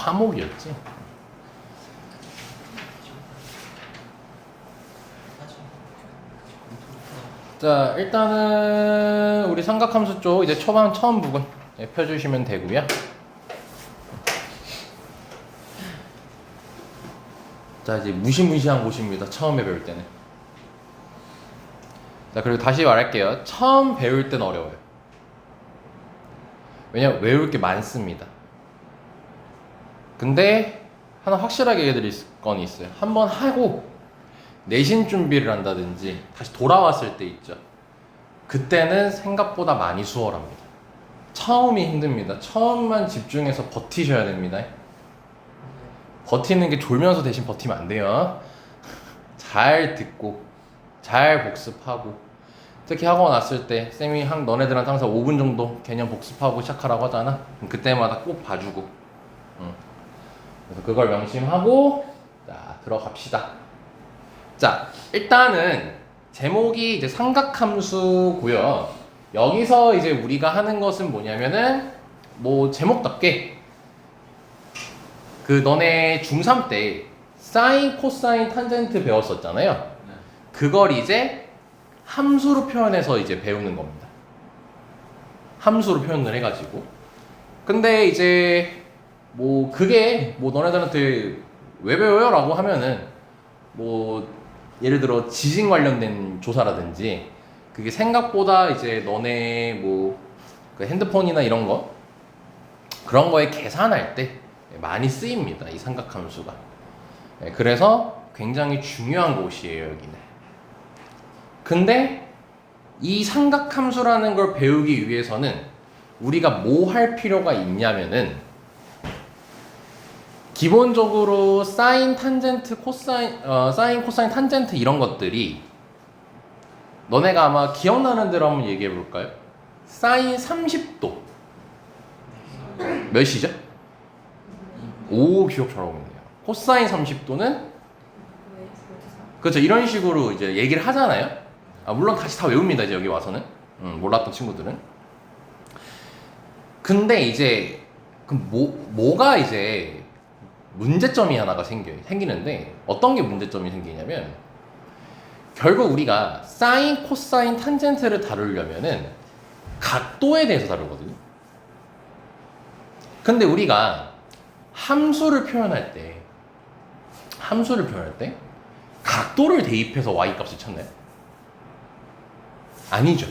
화목이었지. 자, 일단은 우리 삼각함수 쪽 이제 초반 처음 부분 펴주시면 되고요. 자, 이제 무시무시한 곳입니다. 처음에 배울 때는. 자, 그리고 다시 말할게요. 처음 배울 땐 어려워요. 왜냐면 외울 게 많습니다. 근데 하나 확실하게 얘기해드릴 건 있어요. 한번 하고 내신 준비를 한다든지 다시 돌아왔을 때 있죠. 그때는 생각보다 많이 수월합니다. 처음이 힘듭니다. 처음만 집중해서 버티셔야 됩니다. 버티는 게 졸면서 대신 버티면 안 돼요. 잘 듣고 잘 복습하고, 특히 학원 왔을 때 쌤이 너네들한테 항상 5분 정도 개념 복습하고 시작하라고 하잖아. 그럼 그때마다 꼭 봐주고, 그래서 그걸 명심하고 자 들어갑시다. 자, 일단은 제목이 이제 삼각함수고요. 여기서 이제 우리가 하는 것은 뭐냐면은 뭐 제목답게 그 너네 중3 때 사인, 코사인, 탄젠트 배웠었잖아요. 그걸 이제 함수로 표현해서 이제 배우는 겁니다. 함수로 표현을 해가지고. 근데 이제 뭐 그게 뭐 너네들한테 왜 배워요? 라고 하면은 뭐 예를 들어 지진 관련된 조사라든지 그게 생각보다 이제 너네 뭐 그 핸드폰이나 이런 거 그런 거에 계산할 때 많이 쓰입니다. 이 삼각함수가. 그래서 굉장히 중요한 곳이에요, 여기는. 근데 이 삼각함수라는 걸 배우기 위해서는 우리가 뭐 할 필요가 있냐면은 기본적으로 사인, 탄젠트, 코사인, 사인, 코사인, 탄젠트 이런 것들이 너네가 아마 기억나는 대로 한번 얘기해 볼까요? 사인 30도 몇이죠? 오, 기억 잘하고 있네요. 코사인 30도는 그렇죠. 이런 식으로 이제 얘기를 하잖아요. 물론 다시 다 외웁니다. 이제 여기 와서는 몰랐던 친구들은. 근데 이제 그럼 뭐가 이제 문제점이 하나가 생기는데 어떤 게 문제점이 생기냐면 결국 우리가 사인, 코사인, 탄젠트를 다루려면은 각도에 대해서 다루거든요. 근데 우리가 함수를 표현할 때 각도를 대입해서 y-값을 찾나요? 아니죠.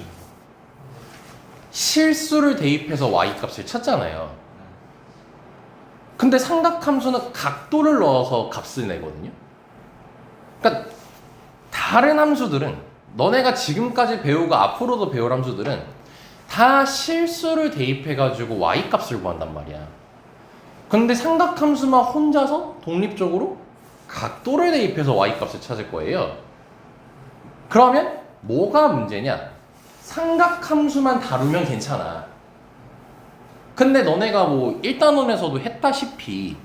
실수를 대입해서 y-값을 찾잖아요. 근데 삼각함수는 각도를 넣어서 값을 내거든요. 그러니까 다른 함수들은 너네가 지금까지 배우고 앞으로도 배울 함수들은 다 실수를 대입해가지고 y-값을 구한단 말이야. 근데 삼각함수만 혼자서 독립적으로 각도를 대입해서 y-값을 찾을 거예요. 그러면 뭐가 문제냐? 삼각함수만 다루면 괜찮아. 근데 너네가 뭐 1단원에서도 했다시피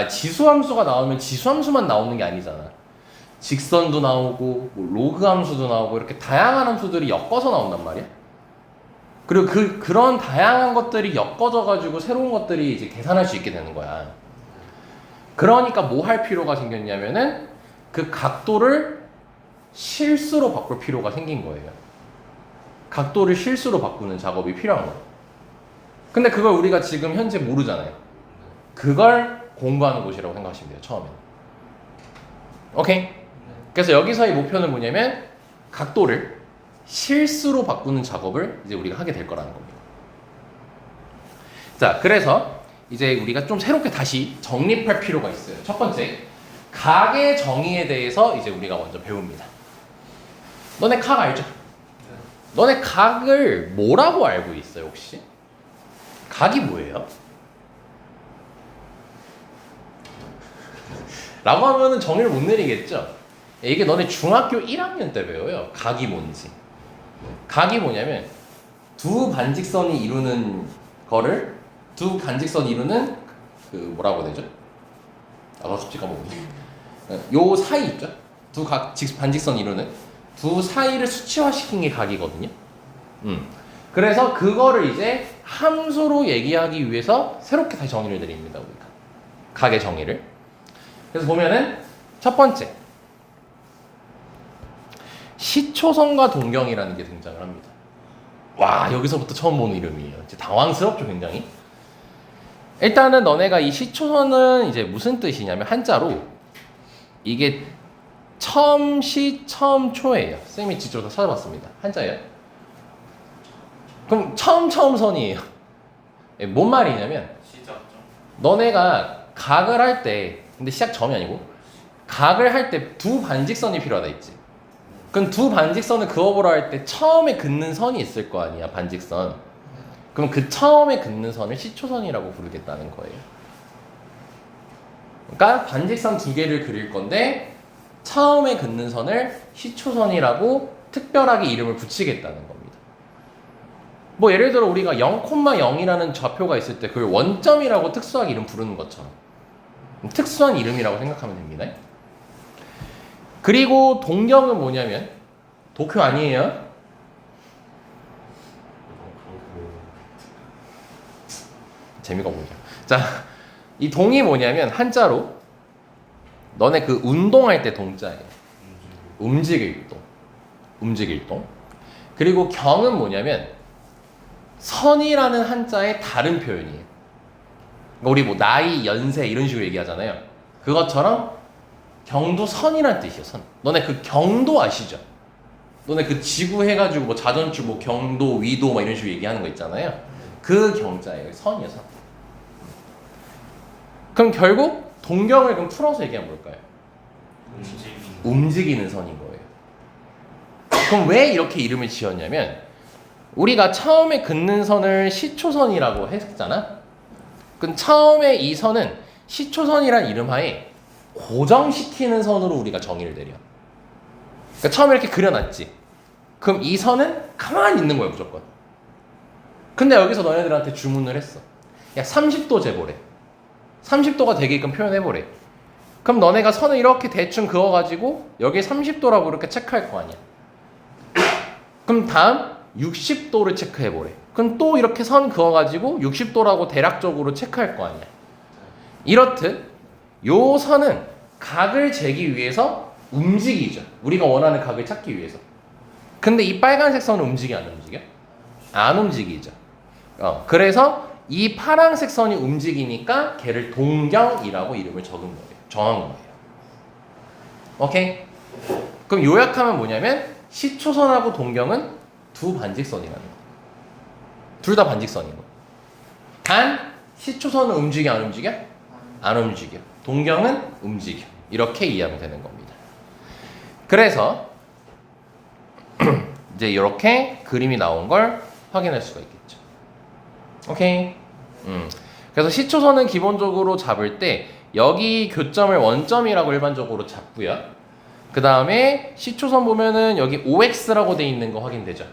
지수함수가 나오면 지수함수만 나오는 게 아니잖아. 직선도 나오고 뭐 로그 함수도 나오고 이렇게 다양한 함수들이 엮어서 나온단 말이야. 그리고 그런 다양한 것들이 엮어져 가지고 새로운 것들이 이제 계산할 수 있게 되는 거야. 그러니까 뭐 할 필요가 생겼냐면은 그 각도를 실수로 바꿀 필요가 생긴 거예요. 각도를 실수로 바꾸는 작업이 필요한 거예요. 근데 그걸 우리가 지금 현재 모르잖아요. 그걸 공부하는 곳이라고 생각하시면 돼요, 처음에는. 오케이? 그래서 여기서의 목표는 뭐냐면 각도를 실수로 바꾸는 작업을 이제 우리가 하게 될 거라는 겁니다. 자, 그래서 이제 우리가 좀 새롭게 다시 정립할 필요가 있어요. 첫 번째, 각의 정의에 대해서 이제 우리가 먼저 배웁니다. 너네 각 알죠? 너네 각을 뭐라고 알고 있어요, 혹시? 각이 뭐예요? 라고 하면은 정의를 못 내리겠죠? 이게 너네 중학교 1학년 때 배워요. 각이 뭔지. 각이 뭐냐면 두 반직선이 이루는 거를 두 반직선이 이루는 그 뭐라고 해야 되죠? 갑자기 까먹었네. 요 사이 있죠? 반직선이 이루는 두 사이를 수치화시킨 게 각이거든요. 그래서 그거를 이제 함수로 얘기하기 위해서 새롭게 다시 정의를 내립니다. 우리가 각의 정의를. 그래서 보면은 첫 번째 시초선과 동경이라는 게 등장을 합니다. 와, 여기서부터 처음 보는 이름이에요. 이제 당황스럽죠, 굉장히. 일단은 너네가 이 시초선은 이제 무슨 뜻이냐면 한자로 이게 처음시 처음초예요. 쌤이 직접 다 찾아봤습니다. 한자예요. 그럼 처음 선이에요. 뭔 말이냐면 시작점. 너네가 각을 할 때, 근데 시작점이 아니고 각을 할 때 두 반직선이 필요하다 했지. 그럼 두 반직선을 그어보라 할 때 처음에 긋는 선이 있을 거 아니야, 반직선. 그럼 그 처음에 긋는 선을 시초선이라고 부르겠다는 거예요. 그러니까 반직선 두 개를 그릴 건데 처음에 긋는 선을 시초선이라고 특별하게 이름을 붙이겠다는 겁니다. 뭐 예를 들어 우리가 0,0이라는 좌표가 있을 때 그걸 원점이라고 특수하게 이름 부르는 것처럼 특수한 이름이라고 생각하면 됩니다. 그리고 동경은 뭐냐면 도쿄 아니에요? 재미가 뭐죠? 자, 이 동이 뭐냐면 한자로 너네 그 운동할 때 동자예요. 움직일 동. 움직일 동. 그리고 경은 뭐냐면 선이라는 한자의 다른 표현이에요. 그러니까 우리 뭐 나이, 연세 이런 식으로 얘기하잖아요. 그것처럼 경도 선이란 뜻이에요. 선. 너네 그 경도 아시죠? 너네 그 지구 해가지고 뭐 자전주 뭐 경도, 위도 뭐 이런 식으로 얘기하는 거 있잖아요. 그 경자예요. 선이에요. 선. 그럼 결국 동경을 그럼 풀어서 얘기하면 뭘까요? 움직이는 선인 거예요. 그럼 왜 이렇게 이름을 지었냐면 우리가 처음에 긋는 선을 시초선이라고 했잖아. 그럼 처음에 이 선은 시초선이란 이름 하에 고정시키는 선으로 우리가 정의를 내려. 그러니까 처음에 이렇게 그려놨지. 그럼 이 선은 가만히 있는 거야 무조건. 근데 여기서 너네들한테 주문을 했어. 야 30도 재보래. 30도가 되게끔 표현해보래. 그럼 너네가 선을 이렇게 대충 그어가지고 여기에 30도라고 이렇게 체크할 거 아니야. 그럼 다음 60도를 체크해보래. 그럼 또 이렇게 선 그어가지고 60도라고 대략적으로 체크할 거 아니야. 이렇듯 요 선은 각을 재기 위해서 움직이죠. 우리가 원하는 각을 찾기 위해서. 근데 이 빨간색 선은 움직여 안 움직여? 안 움직이죠. 그래서 이 파란색 선이 움직이니까 걔를 동경이라고 이름을 적은 거예요. 정한 거예요. 오케이? 그럼 요약하면 뭐냐면 시초선하고 동경은 두 반직선이라는 거. 둘 다 반직선인 거. 단 시초선은 움직여 안 움직여? 안 움직여. 동경은 움직여. 이렇게 이해하면 되는 겁니다. 그래서 이제 이렇게 그림이 나온 걸 확인할 수가 있겠죠. 오케이. 그래서 시초선은 기본적으로 잡을 때 여기 교점을 원점이라고 일반적으로 잡고요. 그 다음에 시초선 보면은 여기 OX라고 돼 있는 거 확인되죠.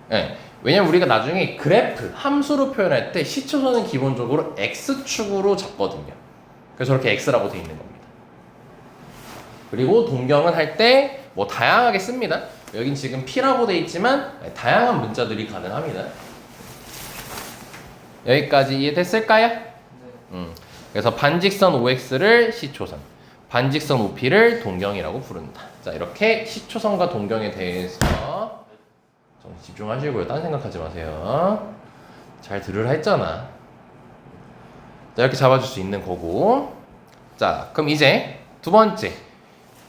네. 왜냐면 우리가 나중에 그래프, 함수로 표현할 때 시초선은 기본적으로 X축으로 잡거든요. 그래서 이렇게 X라고 돼 있는 겁니다. 그리고 동경은 할 때 뭐 다양하게 씁니다. 여긴 지금 P라고 돼 있지만 다양한 문자들이 가능합니다. 여기까지 이해됐을까요? 네. 그래서 반직선 OX를 시초선, 반직선 OP를 동경이라고 부른다. 자, 이렇게 시초선과 동경에 대해서 집중하시고요. 딴 생각하지 마세요. 잘 들으라 했잖아. 자, 이렇게 잡아줄 수 있는 거고. 자, 그럼 이제 두 번째.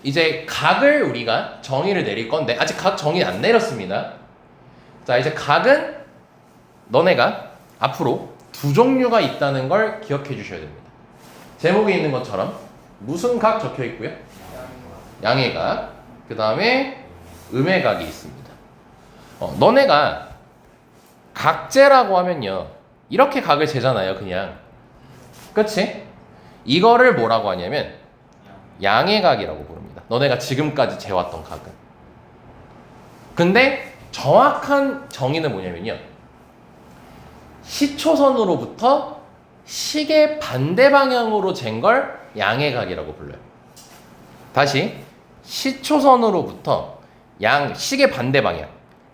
이제 각을 우리가 정의를 내릴 건데 아직 각 정의 안 내렸습니다. 자, 이제 각은 너네가 앞으로 두 종류가 있다는 걸 기억해 주셔야 됩니다. 제목에 있는 것처럼 무슨 각 적혀 있고요? 양의각. 그 다음에 음의각이 있습니다. 너네가 각재라고 하면요 이렇게 각을 재잖아요. 그냥 그치? 이거를 뭐라고 하냐면 양의각이라고 부릅니다. 너네가 지금까지 재왔던 각은. 근데 정확한 정의는 뭐냐면요 시초선으로부터 시계 반대 방향으로 잰 걸 양의각이라고 불러요. 다시 시초선으로부터 시계 반대 방향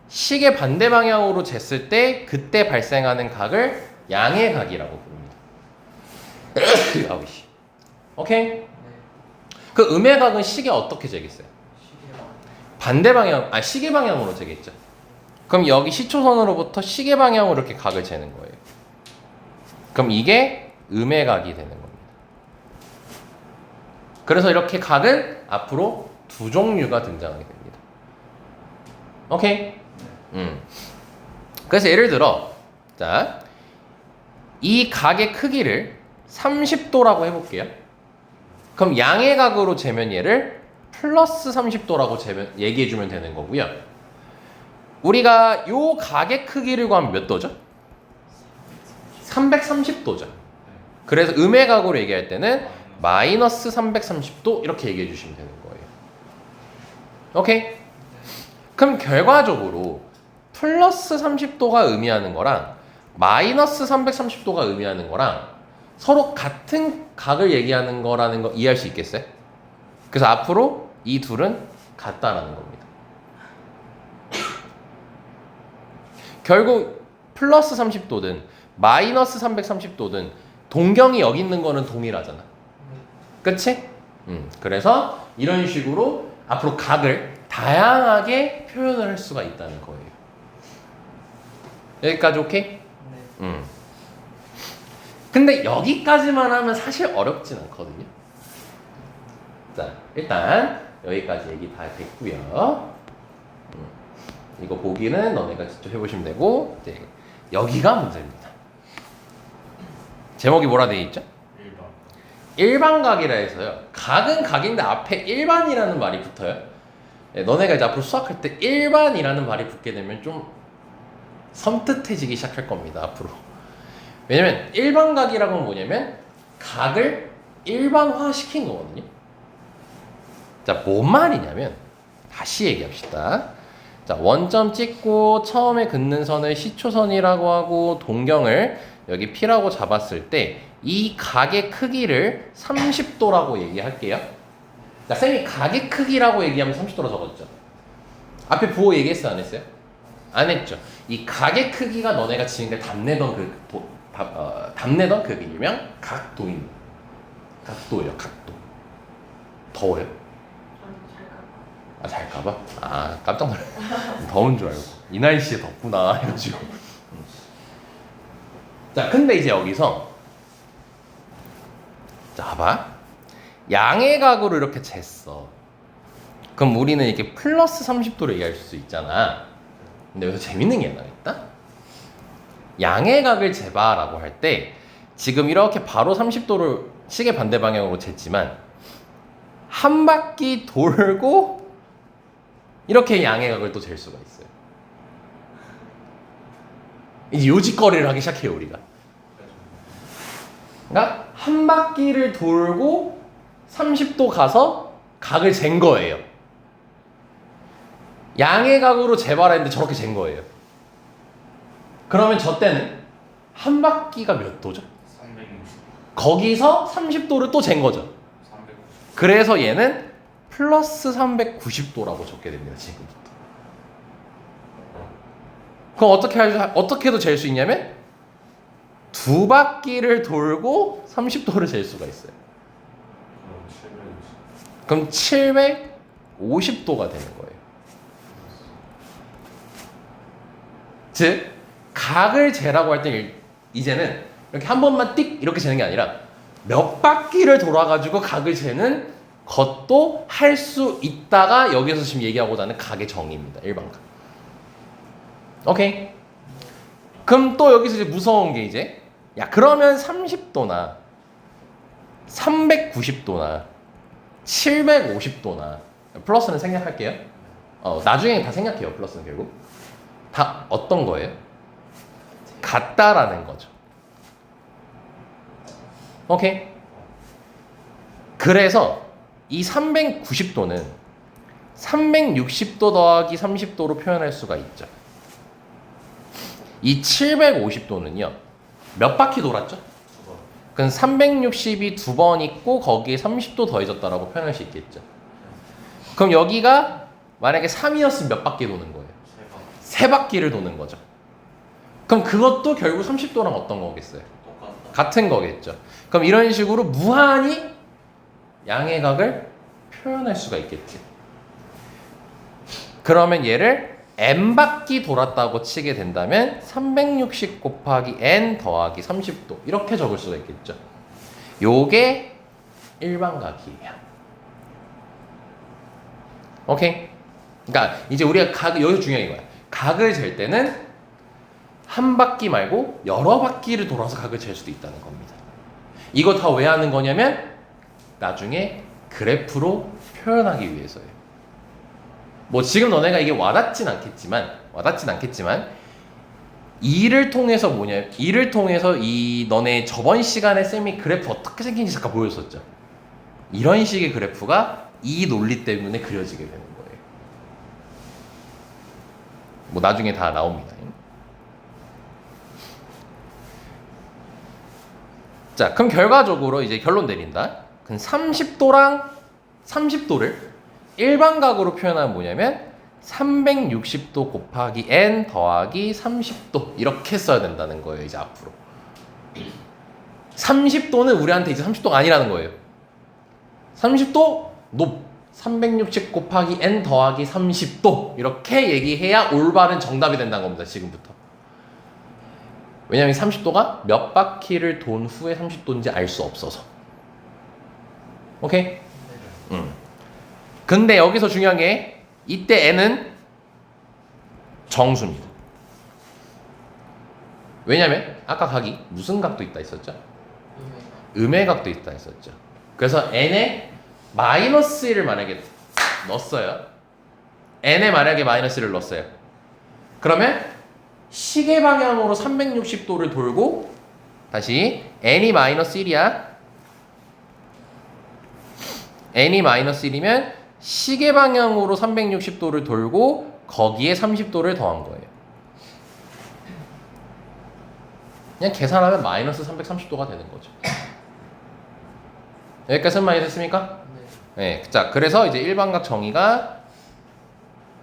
시계 반대 방향으로 쟀을 때 그때 발생하는 각을 양의 각이라고 부릅니다. 아우씨. 오케이? 네. 그 음의 각은 시계 어떻게 재겠어요? 시계방. 반대 방향, 시계 방향으로 재겠죠. 그럼 여기 시초선으로부터 시계 방향으로 이렇게 각을 재는 거예요. 그럼 이게 음의 각이 되는 겁니다. 그래서 이렇게 각은 앞으로 두 종류가 등장하게 됩니다. 오케이? 그래서 예를 들어, 자, 이 각의 크기를 30도라고 해볼게요. 그럼 양의 각으로 재면 얘를 플러스 30도라고 얘기해주면 되는 거고요. 우리가 요 각의 크기를 구하면 몇 도죠? 330도죠. 그래서 음의 각으로 얘기할 때는 마이너스 330도 이렇게 얘기해 주시면 되는 거예요. 오케이? 그럼 결과적으로 플러스 30도가 의미하는 거랑 마이너스 330도가 의미하는 거랑 서로 같은 각을 얘기하는 거라는 거 이해할 수 있겠어요? 그래서 앞으로 이 둘은 같다라는 겁니다. 결국 플러스 30도든 마이너스 330도든 동경이 여기 있는 거는 동일하잖아. 그치? 그래서 이런 식으로 앞으로 각을 다양하게 표현을 할 수가 있다는 거예요. 여기까지 오케이? 네. 근데 여기까지만 하면 사실 어렵진 않거든요. 자, 일단 여기까지 얘기 다 됐고요. 이거 보기는 너네가 직접 해보시면 되고, 이제 여기가 문제입니다. 제목이 뭐라 되어 있죠? 일반각이라 해서요. 각은 각인데 앞에 일반이라는 말이 붙어요. 네, 너네가 이제 앞으로 수학할 때 일반이라는 말이 붙게 되면 좀 섬뜩해지기 시작할 겁니다. 앞으로. 왜냐면 일반각이라고 하면 뭐냐면 각을 일반화 시킨 거거든요. 자, 뭔 말이냐면 다시 얘기합시다. 자, 원점 찍고 처음에 긋는 선을 시초선이라고 하고 동경을 여기 P라고 잡았을 때 이 각의 크기를 30도라고 얘기할게요. 자, 쌤이 각의 크기라고 얘기하면 30도로 적었죠. 앞에 부호 얘기했어요? 안 했어요? 안 했죠. 이 각의 크기가 너네가 지금까지 답내던 그 일명 각도입니다. 각도예요. 각도. 더워요? 잘까봐? 깜짝 놀랐어. 더운 줄 알고. 이 날씨에 덥구나 해가지고. 자, 근데 이제 여기서 자, 봐봐. 양의 각으로 이렇게 쟀어. 그럼 우리는 이렇게 플러스 30도로 얘기할 수 있잖아. 근데 여기서 재밌는 게 하나 있다. 양의 각을 재봐라고 할 때 지금 이렇게 바로 30도를 시계 반대 방향으로 쟀지만 한 바퀴 돌고 이렇게 양의 각을 또 잴 수가 있어요. 이제 요짓거리를 하기 시작해요, 우리가. 그러니까 한 바퀴를 돌고 30도 가서 각을 잰 거예요. 양의 각으로 재봐라 했는데 저렇게 잰 거예요. 그러면 저 때는 한 바퀴가 몇 도죠? 360. 거기서 30도를 또 잰 거죠. 390. 그래서 얘는 플러스 390도라고 적게 됩니다. 지금부터. 그럼 어떻게도 잴 수 있냐면 두 바퀴를 돌고 30도를 잴 수가 있어요. 그럼 750도가 되는 거예요. 즉 각을 재라고 할 때 이제는 이렇게 한 번만 띡 이렇게 재는 게 아니라 몇 바퀴를 돌아가지고 각을 재는 것도 할 수 있다가 여기서 지금 얘기하고자 하는 각의 정의입니다. 일반각. 오케이? 그럼 또 여기서 이제 무서운 게 이제 그러면 30도나 390도나 750도나 플러스는 생략할게요. 나중에 다 생략해요. 플러스는 결국 다 어떤 거예요? 같다라는 거죠. 오케이? 그래서 이 390도는 360도 더하기 30도로 표현할 수가 있죠. 이 750도는요. 몇 바퀴 돌았죠? 그럼 360이 두 번 있고 거기에 30도 더해졌다라고 표현할 수 있겠죠. 그럼 여기가 만약에 3이었으면 몇 바퀴 도는 거예요? 세 바퀴를 도는 거죠. 그럼 그것도 결국 30도랑 어떤 거겠어요? 똑같다. 같은 거겠죠. 그럼 이런 식으로 무한히 양의 각을 표현할 수가 있겠지. 그러면 얘를 n바퀴 돌았다고 치게 된다면 360 곱하기 n 더하기 30도 이렇게 적을 수가 있겠죠. 요게 일반각이에요. 오케이? 그러니까 이제 우리가 여기서 중요한 거야. 각을 잴 때는 한 바퀴 말고 여러 바퀴를 돌아서 각을 잴 수도 있다는 겁니다. 이거 다 왜 하는 거냐면 나중에 그래프로 표현하기 위해서예요. 뭐 지금 너네가 이게 와닿진 않겠지만 이를 통해서 이를 통해서 이 너네 저번 시간에 쌤이 그래프 어떻게 생긴지 잠깐 보여줬었죠. 이런 식의 그래프가 이 논리 때문에 그려지게 되는 거예요. 뭐 나중에 다 나옵니다. 자, 그럼 결과적으로 이제 결론 내린다. 그럼 30도를 일반각으로 표현하면 뭐냐면 360도 곱하기 n 더하기 30도 이렇게 써야 된다는 거예요. 이제 앞으로 30도는 우리한테 이제 30도가 아니라는 거예요. 30도 높 360 곱하기 n 더하기 30도 이렇게 얘기해야 올바른 정답이 된다는 겁니다. 지금부터. 왜냐면 30도가 몇 바퀴를 돈 후에 30도인지 알 수 없어서. 오케이? 근데 여기서 중요한 게 이때 n은 정수입니다. 왜냐면 아까 각이 무슨 각도 있다 했었죠? 음의 각도 있다 했었죠. 그래서 n에 마이너스 1을 만약에 넣었어요. n에 만약에 마이너스 1을 넣었어요. 그러면 시계 방향으로 360도를 돌고 다시 n이 마이너스 1이야. n이 마이너스 1이면 시계 방향으로 360도를 돌고 거기에 30도를 더한 거예요. 그냥 계산하면 마이너스 330도가 되는 거죠. 여기까지 많이 됐습니까? 네. 자, 그래서 이제 일반각 정의가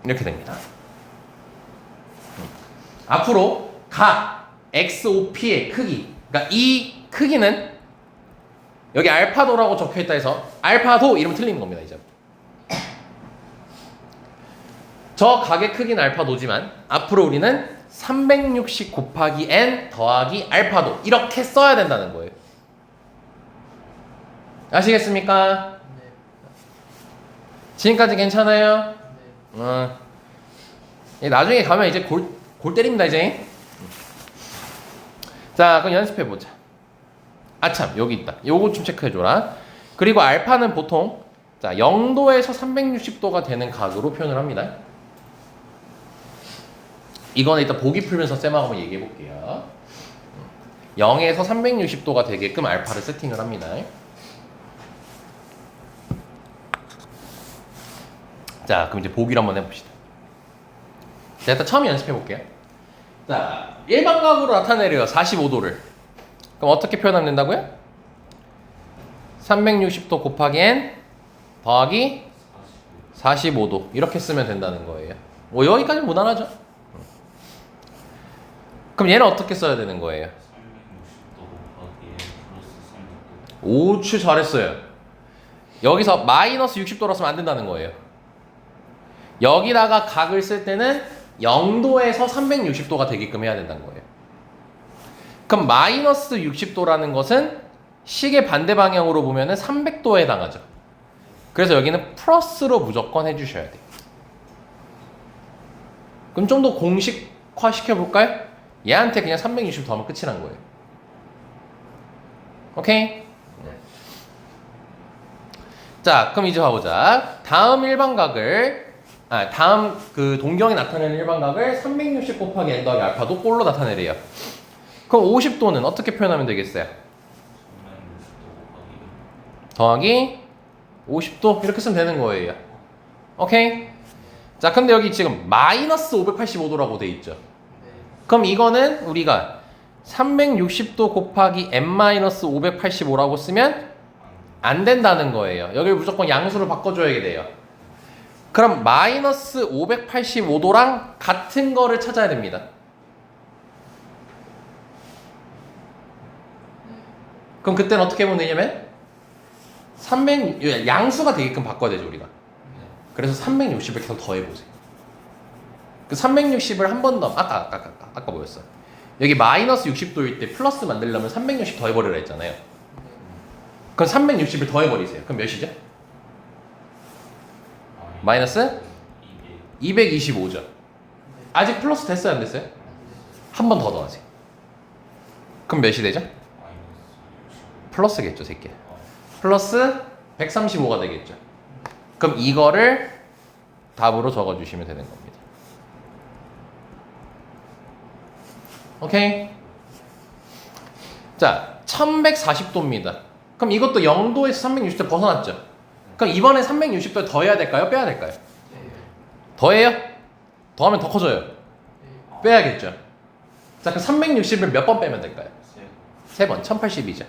이렇게 됩니다. 앞으로 각 XOP의 크기, 그러니까 이 크기는 여기 알파도라고 적혀있다 해서 알파도 이러면 틀리는 겁니다. 이제 저 각의 크기는 알파도지만 앞으로 우리는 360 곱하기 n 더하기 알파도 이렇게 써야 된다는 거예요. 아시겠습니까? 네. 지금까지 괜찮아요? 네. 나중에 가면 이제 골 때립니다 이제. 자, 그럼 연습해보자. 아참, 여기 있다. 요거 좀 체크해줘라. 그리고 알파는 보통 자 0도에서 360도가 되는 각으로 표현을 합니다. 이거는 일단 보기 풀면서 쌤하고 한번 얘기해볼게요. 0에서 360도가 되게끔 알파를 세팅을 합니다. 자, 그럼 이제 보기를 한번 해봅시다. 자, 일단 처음 연습해볼게요. 자, 일반각으로 나타내려요. 45도를. 그럼 어떻게 표현하면 된다고요? 360도 곱하기 n 더하기 45도 이렇게 쓰면 된다는 거예요. 뭐 여기까지 무난하죠? 그럼 얘는 어떻게 써야 되는 거예요? 360도 곱하기 n 플러스 30도. 오추 잘했어요. 여기서 마이너스 60도로 쓰면 안 된다는 거예요. 여기다가 각을 쓸 때는 0도에서 360도가 되게끔 해야 된다는 거예요. 그럼 마이너스 60도라는 것은 시계 반대 방향으로 보면은 300도에 해당하죠. 그래서 여기는 플러스로 무조건 해주셔야 돼요. 그럼 좀 더 공식화 시켜볼까요? 얘한테 그냥 360 더하면 끝이란 거예요. 오케이? 자, 그럼 이제 봐보자. 다음 그 동경에 나타내는 일반각을 360 곱하기 n 더하기 알파도 꼴로 나타내래요. 그럼 50도는 어떻게 표현하면 되겠어요? 360도 곱하기 더하기 50도 이렇게 쓰면 되는 거예요. 오케이? 자, 근데 여기 지금 마이너스 585도라고 돼 있죠. 그럼 이거는 우리가 360도 곱하기 n-585라고 쓰면 안 된다는 거예요. 여기를 무조건 양수로 바꿔줘야 돼요. 그럼 마이너스 585도랑 같은 거를 찾아야 됩니다. 그럼 그때는 어떻게 보면 되냐면 300 양수가 되게끔 바꿔야 되죠 우리가. 그래서 360을 계속 더해보세요. 그 360을 한 번 더 아까 뭐였어? 여기 마이너스 60도일 때 플러스 만들려면 360 더해버리라 했잖아요. 그럼 360을 더해버리세요. 그럼 몇이죠? 마이너스 225죠. 아직 플러스 됐어요 안 됐어요? 한 번 더 더하세요. 그럼 몇이 되죠? 플러스겠죠 새끼. 플러스 135가 되겠죠. 그럼 이거를 답으로 적어주시면 되는 겁니다. 오케이. 자 1140도입니다. 그럼 이것도 0도에서 360도 벗어났죠. 그럼 이번에 360도 더해야 될까요? 빼야 될까요? 더해요? 더하면 더 커져요. 빼야겠죠. 자 그럼 360을 몇 번 빼면 될까요? 3번 1080이죠.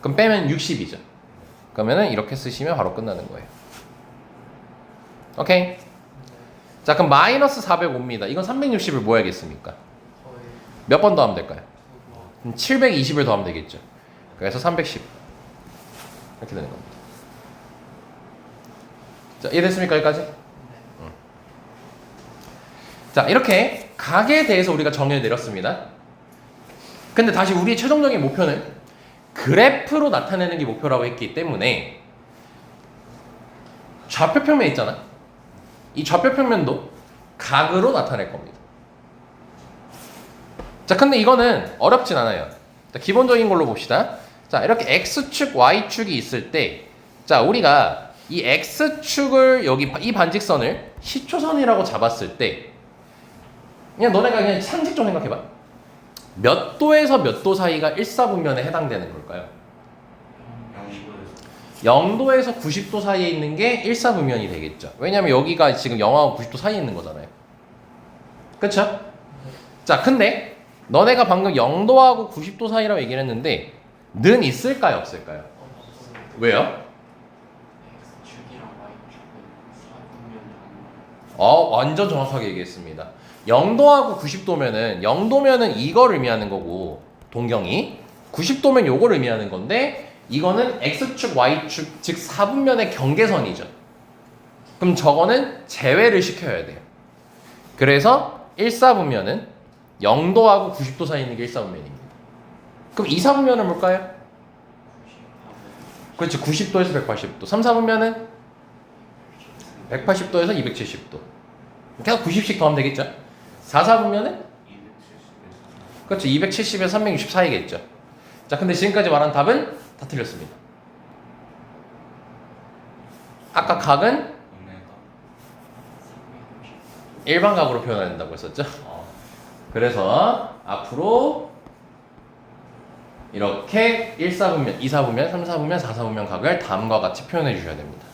그럼 빼면 60이죠. 그러면은 이렇게 쓰시면 바로 끝나는 거예요. 오케이. 자 그럼 마이너스 405입니다. 이건 360을 뭐 해야겠습니까? 몇 번 더하면 될까요? 720을 더하면 되겠죠. 그래서 310 이렇게 되는 겁니다. 자 이해됐습니까 여기까지? 응. 자 이렇게 각에 대해서 우리가 정의를 내렸습니다. 근데 다시 우리의 최종적인 목표는 그래프로 나타내는 게 목표라고 했기 때문에 좌표평면 있잖아. 이 좌표평면도 각으로 나타낼 겁니다. 자 근데 이거는 어렵진 않아요. 자, 기본적인 걸로 봅시다. 자 이렇게 x축 y축이 있을 때 자 우리가 이 x축을 여기 이 반직선을 시초선이라고 잡았을 때 그냥 너네가 그냥 상식적으로 생각해봐. 몇 도에서 몇 도 사이가 일사분면에 해당되는 걸까요? 0도에서 90도 사이에 있는 게 일사분면이 되겠죠. 왜냐면 여기가 지금 0하고 90도 사이에 있는 거잖아요. 그쵸? 자 근데 너네가 방금 0도하고 90도 사이라고 얘기를 했는데 는 있을까요 없을까요? 왜요? 완전 정확하게 얘기했습니다. 0도하고 90도면은 0도면은 이걸 의미하는 거고 동경이 90도면 요걸 의미하는 건데 이거는 x축 y축 즉 4분면의 경계선이죠. 그럼 저거는 제외를 시켜야 돼요. 그래서 1사분면은 0도하고 90도 사이에 있는 게 1사분면입니다. 그럼 2사분면은 뭘까요? 그렇지 90도에서 180도 3사분면은 180도에서 270도 계속 90씩 더하면 되겠죠. 4사분면은 그렇죠 270에서 360 사이겠죠. 자 근데 지금까지 말한 답은 다 틀렸습니다. 아까 각은 일반각으로 표현해야 된다고 했었죠. 그래서 앞으로 이렇게 1사분면, 2사분면, 3사분면, 4사분면 각을 다음과 같이 표현해 주셔야 됩니다.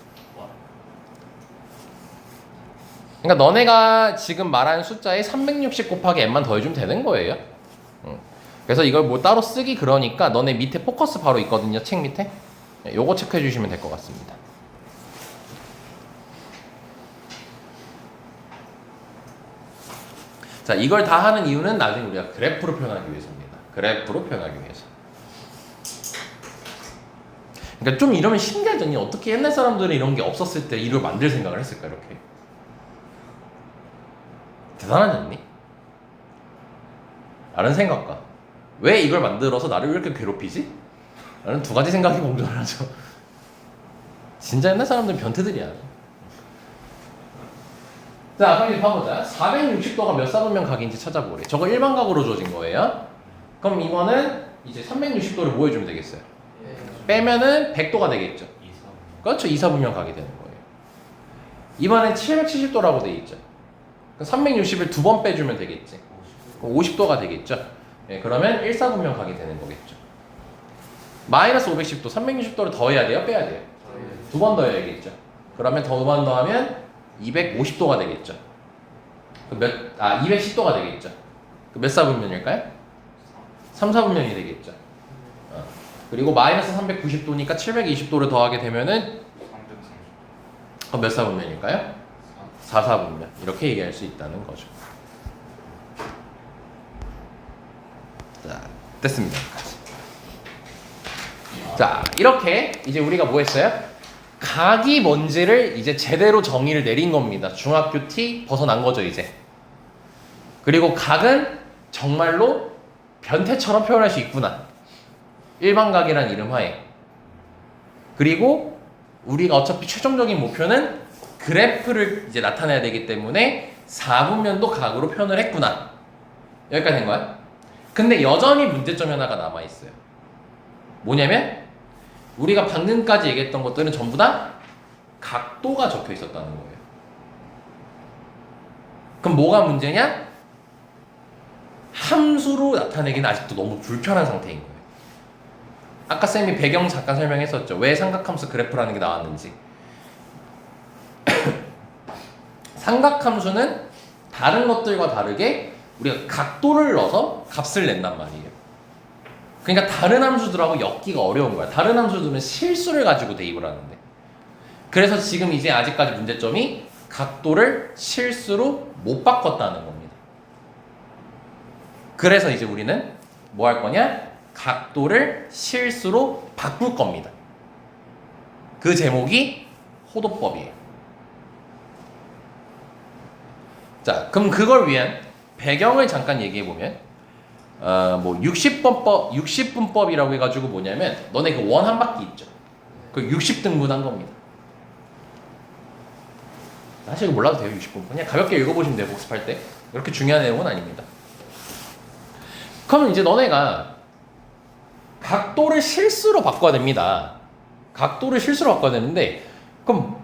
그러니까 너네가 지금 말한 숫자에 360 곱하기 n만 더해주면 되는 거예요. 그래서 이걸 뭐 따로 쓰기 그러니까 너네 밑에 포커스 바로 있거든요. 책 밑에. 요거 체크해 주시면 될 것 같습니다. 자, 이걸 다 하는 이유는 나중에 우리가 그래프로 표현하기 위해서입니다. 그래프로 표현하기 위해서. 그러니까 좀 이러면 신기하지 않니? 어떻게 옛날 사람들은 이런 게 없었을 때 이걸 만들 생각을 했을까 이렇게. 대단하지 않니? 라는 생각과 왜 이걸 만들어서 나를 왜 이렇게 괴롭히지? 라는 두 가지 생각이 공존하죠. 진짜 옛날 사람들은 변태들이야. 자, 그럼 이제 봐보자. 460도가 몇 사분면 각인지 찾아보래. 저거 일반각으로 주어진 거예요. 그럼 이거는 이제 360도를 뭐 해주면 되겠어요? 빼면은 100도가 되겠죠. 그렇죠. 2사분면 각이 되는 거예요. 이번엔 770도라고 돼 있죠. 360을 두 번 빼주면 되겠지. 50도가 되겠죠. 예, 그러면 1사분면 각이 되는 거겠죠. 마이너스 510도, 360도를 더해야 돼요? 빼야 돼요? 두 번 더해야겠죠. 그러면 두 번 더하면 250도가 되겠죠. 210도가 되겠죠. 몇 사분면일까요? 3사분면이 되겠죠. 그리고 마이너스 390도니까 720도를 더하게 되면은 몇 사분면일까요? 4, 4분면 이렇게 얘기할 수 있다는 거죠. 자, 됐습니다. 자, 이렇게 이제 우리가 뭐 했어요? 각이 뭔지를 이제 제대로 정의를 내린 겁니다. 중학교 T 벗어난 거죠, 이제. 그리고 각은 정말로 변태처럼 표현할 수 있구나. 일반각이란 이름 하에. 그리고 우리가 어차피 최종적인 목표는 그래프를 이제 나타내야 되기 때문에 4분면도 각으로 표현을 했구나. 여기까지 된 거야? 근데 여전히 문제점이 하나가 남아있어요. 뭐냐면 우리가 방금까지 얘기했던 것들은 전부 다 각도가 적혀 있었다는 거예요. 그럼 뭐가 문제냐? 함수로 나타내기는 아직도 너무 불편한 상태인 거예요. 아까 쌤이 배경 잠깐 설명했었죠. 왜 삼각함수 그래프라는 게 나왔는지. 삼각함수는 다른 것들과 다르게 우리가 각도를 넣어서 값을 낸단 말이에요. 그러니까 다른 함수들하고 엮기가 어려운 거야. 다른 함수들은 실수를 가지고 대입을 하는데. 그래서 지금 이제 아직까지 문제점이 각도를 실수로 못 바꿨다는 겁니다. 그래서 이제 우리는 뭐 할 거냐? 각도를 실수로 바꿀 겁니다. 그 제목이 호도법이에요. 자, 그럼 그걸 위한 배경을 잠깐 얘기해 보면, 뭐 60분법이라고 해가지고 뭐냐면 너네 그 원 한 바퀴 있죠. 그 60등분 한 겁니다. 사실 이거 몰라도 돼요. 60분 그냥 가볍게 읽어보시면 돼요. 복습할 때 그렇게 중요한 내용은 아닙니다. 그러면 이제 너네가 각도를 실수로 바꿔야 됩니다. 각도를 실수로 바꿔야 되는데 그럼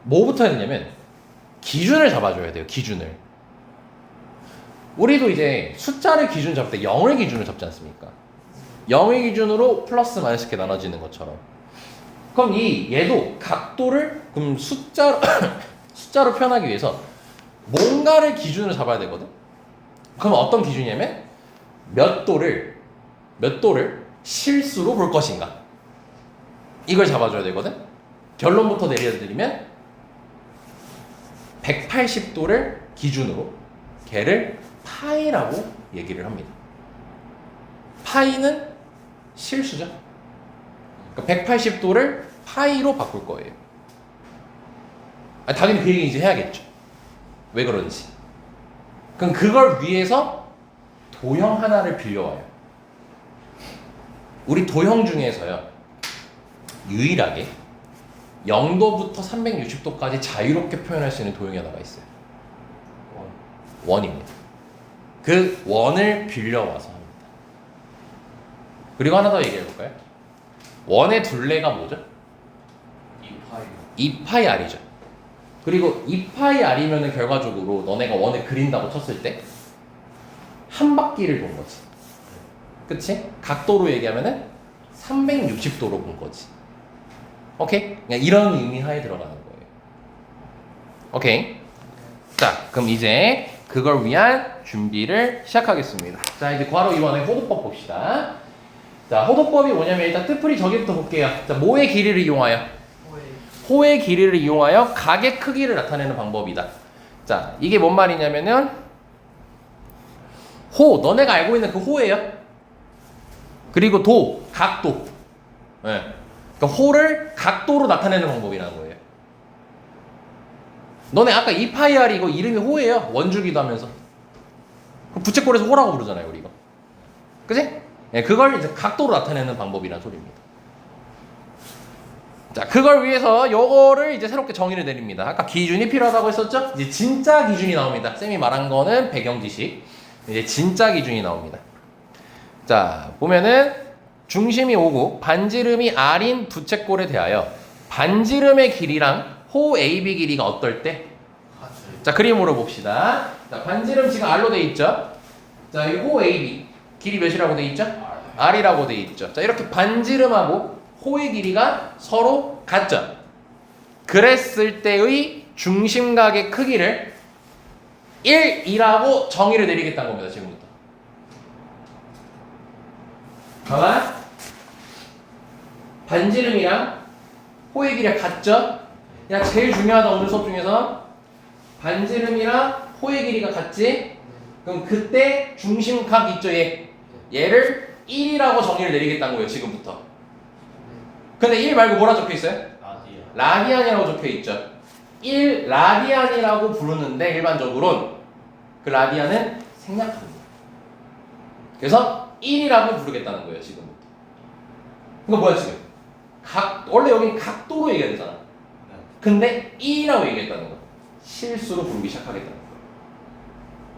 뭐부터 해야 되냐면 기준을 잡아줘야 돼요. 기준을. 우리도 이제 숫자를 기준 잡을 때 0을 기준으로 잡지 않습니까? 0의 기준으로 플러스 마이너스 이렇게 나눠지는 것처럼. 그럼 얘도 각도를 그럼 숫자로 표현하기 위해서 뭔가를 기준으로 잡아야 되거든. 그럼 어떤 기준이냐면 몇 도를 실수로 볼 것인가, 이걸 잡아줘야 되거든. 결론부터 내려드리면 180도를 기준으로 걔를 파이라고 얘기를 합니다. 파이는 실수죠. 그러니까 180도를 파이로 바꿀 거예요. 당연히 그 얘기 이제 해야겠죠. 왜 그런지. 그럼 그걸 위해서 도형 하나를 빌려와요. 우리 도형 중에서요, 유일하게 0도부터 360도까지 자유롭게 표현할 수 있는 도형이 하나가 있어요. 원입니다. 그 원을 빌려와서 합니다. 그리고 하나 더 얘기해 볼까요? 원의 둘레가 뭐죠? 2파이 r이죠. 그리고 2파이 r이면은 결과적으로 너네가 원을 그린다고 쳤을 때 한 바퀴를 본 거지. 그치? 각도로 얘기하면은 360도로 본 거지. 오케이? 그냥 이런 의미 하에 들어가는 거예요. 오케이? 자, 그럼 이제 그걸 위한 준비를 시작하겠습니다. 자, 이제 괄호 2번의 호도법 봅시다. 자, 호도법이 뭐냐면 일단 뜻풀이 저기부터 볼게요. 자, 뭐의 길이를 이용하여? 호의 길이를 이용하여 각의 크기를 나타내는 방법이다. 자, 이게 뭔 말이냐면은 호, 너네가 알고 있는 그 호예요. 그리고 도, 각도. 네. 그러니까 호를 각도로 나타내는 방법이라는 거예요. 너네 아까 2파이 r 이거 이름이 호예요. 원주기도 하면서. 그럼 부채꼴에서 호라고 부르잖아요, 우리 이거. 그지? 네, 그걸 이제 각도로 나타내는 방법이라는 소리입니다. 자, 그걸 위해서 요거를 이제 새롭게 정의를 내립니다. 아까 기준이 필요하다고 했었죠? 이제 진짜 기준이 나옵니다. 쌤이 말한 거는 배경 지식. 이제 진짜 기준이 나옵니다. 자, 보면은 중심이 O고 반지름이 R인 부채꼴에 대하여 반지름의 길이랑 호 AB 길이가 어떨 때? 자, 그림으로 봅시다. 자, 반지름 지금 R로 돼 있죠? 자, 이 호 AB 길이 몇이라고 돼 있죠? R이라고 돼 있죠. 자, 이렇게 반지름하고 호의 길이가 서로 같죠? 그랬을 때의 중심각의 크기를 1이라고 정의를 내리겠다는 겁니다. 지금부터. 봐봐. 반지름이랑 호의 길이가 같죠? 야, 제일 중요하다 오늘 수업 중에서 반지름이랑 호의 길이가 같지? 그럼 그때 중심각 있죠 얘를 1이라고 정의를 내리겠다는 거예요 지금부터. 근데 1 말고 뭐라 적혀 있어요? 라디아. 라디안이라고 적혀 있죠. 1 라디안이라고 부르는데 일반적으로는 그 라디안은 생략합니다. 그래서 1이라고 부르겠다는 거예요 지금부터. 그러니까 뭐야 지금? 원래 여기는 각도로 얘기해야 되잖아. 네. 근데 1이라고 얘기했다는 거야. 실수로 부르기 시작하겠다는 거야.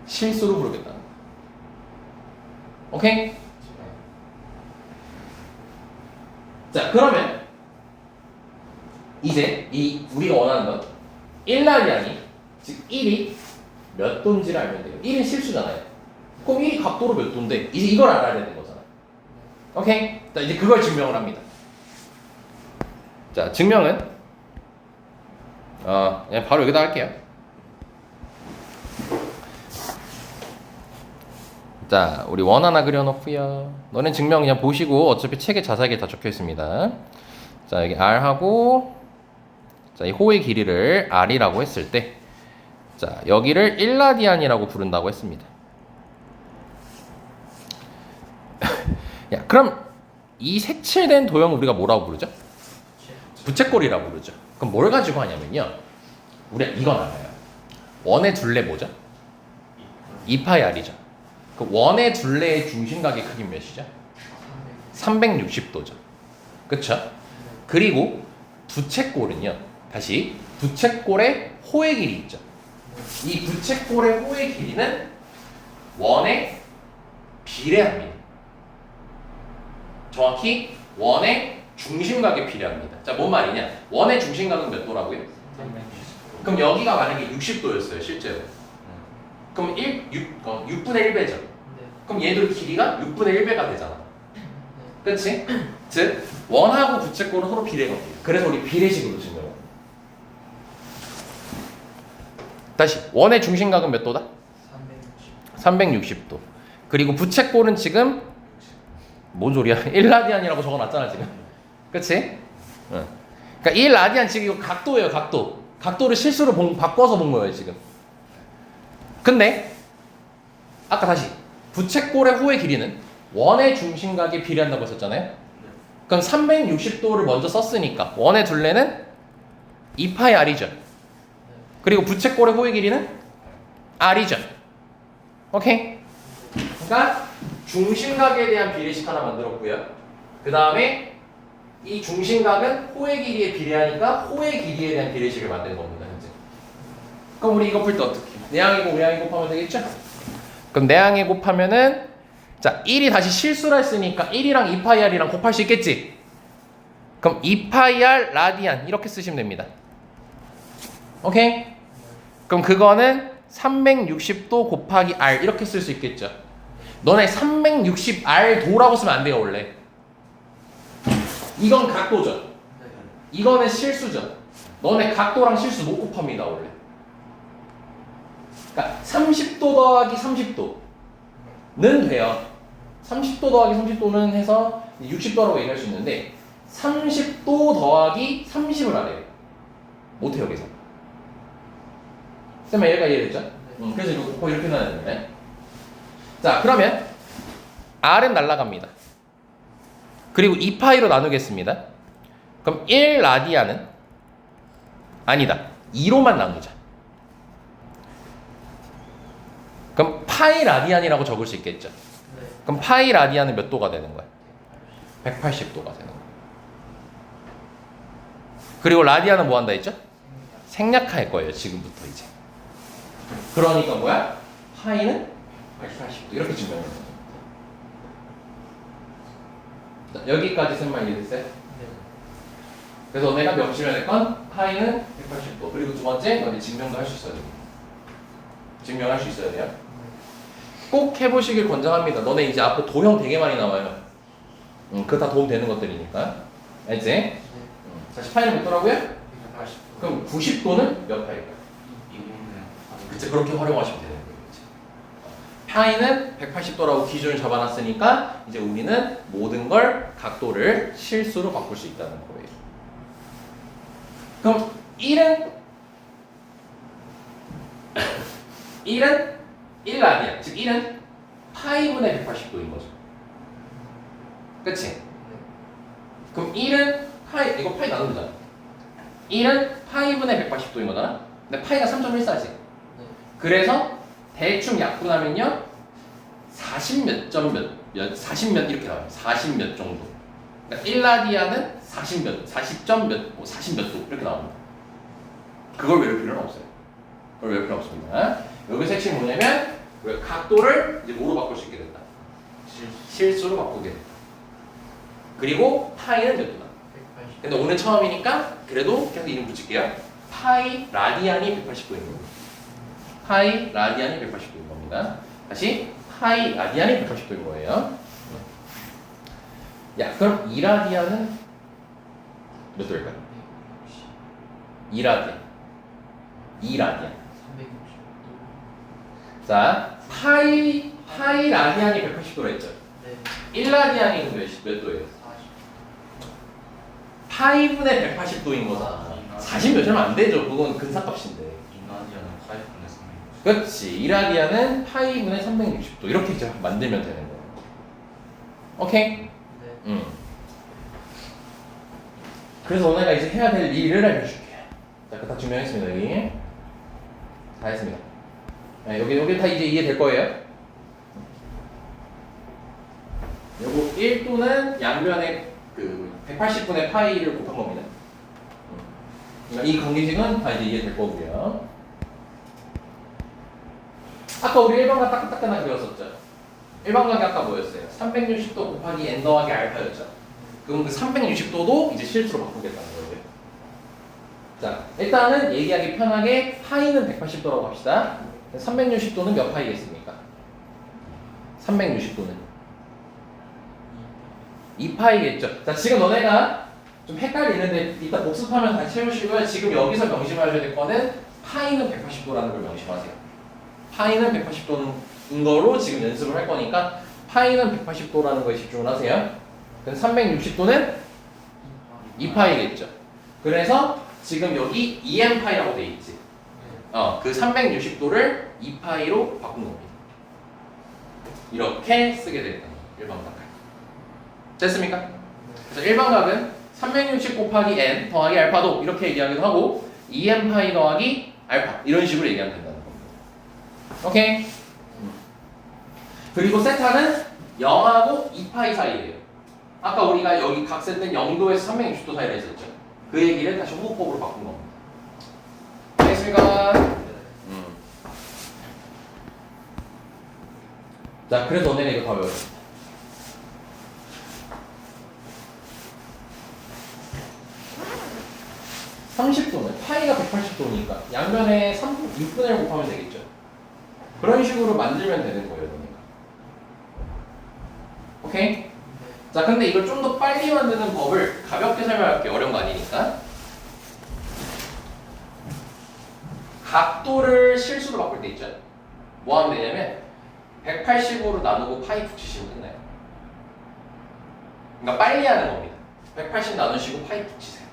실수로 부르겠다는 거야. 오케이? 자 그러면 이제 이 우리가 원하는 건 1라디안이 즉 1이 몇 도인지를 알면 돼요. 1은 실수잖아요. 그럼 1이 각도로 몇 도인데 이제 이걸 알아야 되는 거잖아. 오케이? 자 이제 그걸 증명을 합니다. 자 증명은 그냥 바로 여기다 할게요. 자 우리 원 하나 그려놓고요. 너네 증명 그냥 보시고 어차피 책에 자세하게 다 적혀 있습니다. 자 여기 R하고 자 이 호의 길이를 R이라고 했을 때 자 여기를 1라디안이라고 부른다고 했습니다. 야 그럼 이 색칠된 도형을 우리가 뭐라고 부르죠? 부채꼴이라고 부르죠. 그럼 뭘 가지고 하냐면요. 우리가 이건 알아요. 원의 둘레 뭐죠? 2파이 R이죠. 그 원의 둘레의 중심각의 크기 몇이죠? 360도죠. 그쵸? 그리고 부채꼴은요. 다시 부채꼴의 호의 길이 있죠. 이 부채꼴의 호의 길이는 원에 비례합니다. 정확히 원의 중심각에 비례합니다. 자, 뭔 말이냐? 원의 중심각은 몇 도라고요? 360도. 그럼 여기가 만약에 60도였어요, 실제로. 그럼 6분의 1배죠. 그럼 얘들 길이가 6분의 1배가 되잖아. 그치? 즉, 원하고 부채꼴은 서로 비례가 돼요. 그래서 우리 비례식으로 증명해요. 다시, 원의 중심각은 몇 도다? 360도. 그리고 부채꼴은 지금 뭔 소리야? 1라디안이라고 적어놨잖아 지금. 그치? 응. 그러니까 1라디안 지금 이거 각도예요 각도. 각도를 실수로 바꿔서 본 거예요 지금. 근데 아까 다시 부채꼴의 호의 길이는 원의 중심각에 비례한다고 했었잖아요. 그럼 360도를 먼저 썼으니까 원의 둘레는 2파이 R이죠. 그리고 부채꼴의 호의 길이는 R이죠. 오케이? 그러니까 중심각에 대한 비례식 하나 만들었고요. 그 다음에 이 중심각은 호의 길이에 비례하니까 호의 길이에 대한 비례식을 만드는 겁니다. 현재. 그럼 우리 이거 풀 때 어떻게? 내항이고 우량이 곱하면 되겠죠? 그럼 내항에 곱하면은 자 1이 다시 실수를 했으니까 1이랑 2파이 R이랑 곱할 수 있겠지? 그럼 2파이 R 라디안 이렇게 쓰시면 됩니다. 오케이? 그럼 그거는 360도 곱하기 R 이렇게 쓸 수 있겠죠? 너네 360R 도라고 쓰면 안 돼요 원래. 이건 각도죠. 이거는 실수죠. 너네 각도랑 실수 못 곱합니다 원래. 그러니까 30도 더하기 30도는 돼요. 30도 더하기 30도는 해서 60도라고 얘기할 수 있는데 30도 더하기 30을 하래요. 못해요 계산. 쌤아 얘가 이해됐죠? 그래서 이거 곱하기 이렇게 나야 되네. 자 그러면 R은 날라갑니다. 그리고 2파이로 나누겠습니다. 그럼 1라디안은 아니다 2로만 나누자. 그럼 파이 라디안이라고 적을 수 있겠죠. 그럼 파이 라디안은 몇 도가 되는 거야? 180도가 되는 거야. 그리고 라디안은 뭐 한다 했죠? 생략할 거예요 지금부터 이제. 그러니까 뭐야? 파이는 180도 이렇게 증명해요. 여기까지 쓴말 이해됐어요? 그래서 너네가 명시를 낼 건 파이는 180도. 그리고 두 번째 너네 증명도 할 수 있어야 돼요. 증명할 수 있어야 돼요. 꼭 해보시길 권장합니다. 너네 이제 앞으로 도형 되게 많이 나와요. 그거 다 도움 되는 것들이니까. 알지? 다시 파이는 몇 도라고요? 180도. 그럼 90도는 몇 파일까요? 그치, 그렇게 활용하시면 되는 거예요. 그치? 파이는 180도라고 기준을 잡아놨으니까 이제 우리는 모든 걸 각도를 실수로 바꿀 수 있다는 거예요. 그럼 1은 1은 1라디안, 즉 1은 파이분의 180도인 거죠. 그치? 그럼 1은 파이, 이거 파이 나누면 되잖아. 1은 파이분의 180도인 거잖아. 근데 파이가 3.14지. 그래서 대충 약분하면요 40 몇 점 몇 40 몇 이렇게 나와요. 40 몇 정도. 그러니까 1라디안은 40 몇, 40점 몇, 뭐 40 몇 도 이렇게 나옵니다. 그걸 외울 필요는 없어요. 그걸 외울 필요 없습니다. 여기서 핵심이 뭐냐면 그 각도를 이제 뭐로 바꿀 수 있게 된다. 실수로 바꾸게 된다. 그리고 파이는 몇 도다. 180. 근데 오늘 처음이니까 그래도 계속 이름 붙일게요. 파이 라디안이 180도인 겁니다. 파이 라디안이 180도인 겁니다. 다시 파이 라디안이 180도인 거예요. 야, 그럼 2라디안은 몇 도일까요? 2라디안. 2라디안. 360도. 자, 파이 라디안이 180도라 했죠. 네. 1라디안이 몇 도예요? 40. 파이분의 180도인 거잖아. 40 몇이면 안 되죠. 그건 근사값인데. 인라디아는 파이분의 360. 그렇지. 2라디안은 파이분의 360도. 이렇게 이제 만들면 되는 거예요. 오케이? 네. 그래서 너네가 이제 해야 될 일을 알려줄게. 자, 그거 다 증명했습니다. 여기. 다 했습니다. 네, 여기 다 이제 이해될 거예요. 요거 1도는 양변에 그 180분의 파이를 곱한 겁니다. 그러니까 이 관계식은 다 이제 이해될 거고요. 아까 우리 일반각 따끈따끈하게 배웠었죠. 일반각이 아까 뭐였어요? 360도 곱하기 n 더하기 알파였죠. 그럼 그 360도도 이제 실수로 바꾸겠다는 거예요. 자, 일단은 얘기하기 편하게 파이는 180도라고 합시다. 360도는 몇 파이겠습니까? 360도는 2파이겠죠. 자, 지금 너네가 좀 헷갈리는데 이따 복습하면 다 채우시고요. 지금 여기서 명심하셔야 될 거는 파이는 180도라는 걸 명심하세요. 파이는 180도인 거로 지금 연습을 할 거니까 파이는 180도라는 거에 집중을 하세요. 그럼 360도는 2파이겠죠. 그래서 지금 여기 2n파이라고 돼 있지. 그 360도를 2파이로 바꾼 겁니다. 이렇게 쓰게 되겠다. 일반각. 됐습니까? 그래서 일반각은 360 곱하기 n 더하기 알파도 이렇게 얘기하기도 하고 2n파이 더하기 알파 이런 식으로 얘기하면 된다는 겁니다. 오케이? 그리고 세타는 0하고 2파이 사이예요. 아까 우리가 여기 각 쓸 땐 0도에서 360도 사이라 했었죠. 그 얘기를 다시 호흡법으로 바꾼 겁니다. 알겠습니까? 자, 그래서 너네는 이거 다 외웠어. (30도는) 파이가 180도니까 양면에 6분의 1 곱하면 되겠죠. 그런 식으로 만들면 되는 거예요, 너네가. 오케이? 자, 근데 이걸 좀 더 빨리 만드는 법을 가볍게 설명할게요. 어려운 거 아니니까. 각도를 실수로 바꿀 때 있죠. 뭐 하면 되냐면 180으로 나누고 파이 붙이시면 끝나요. 그러니까 빨리 하는 겁니다. 180 나누시고 파이 붙이세요.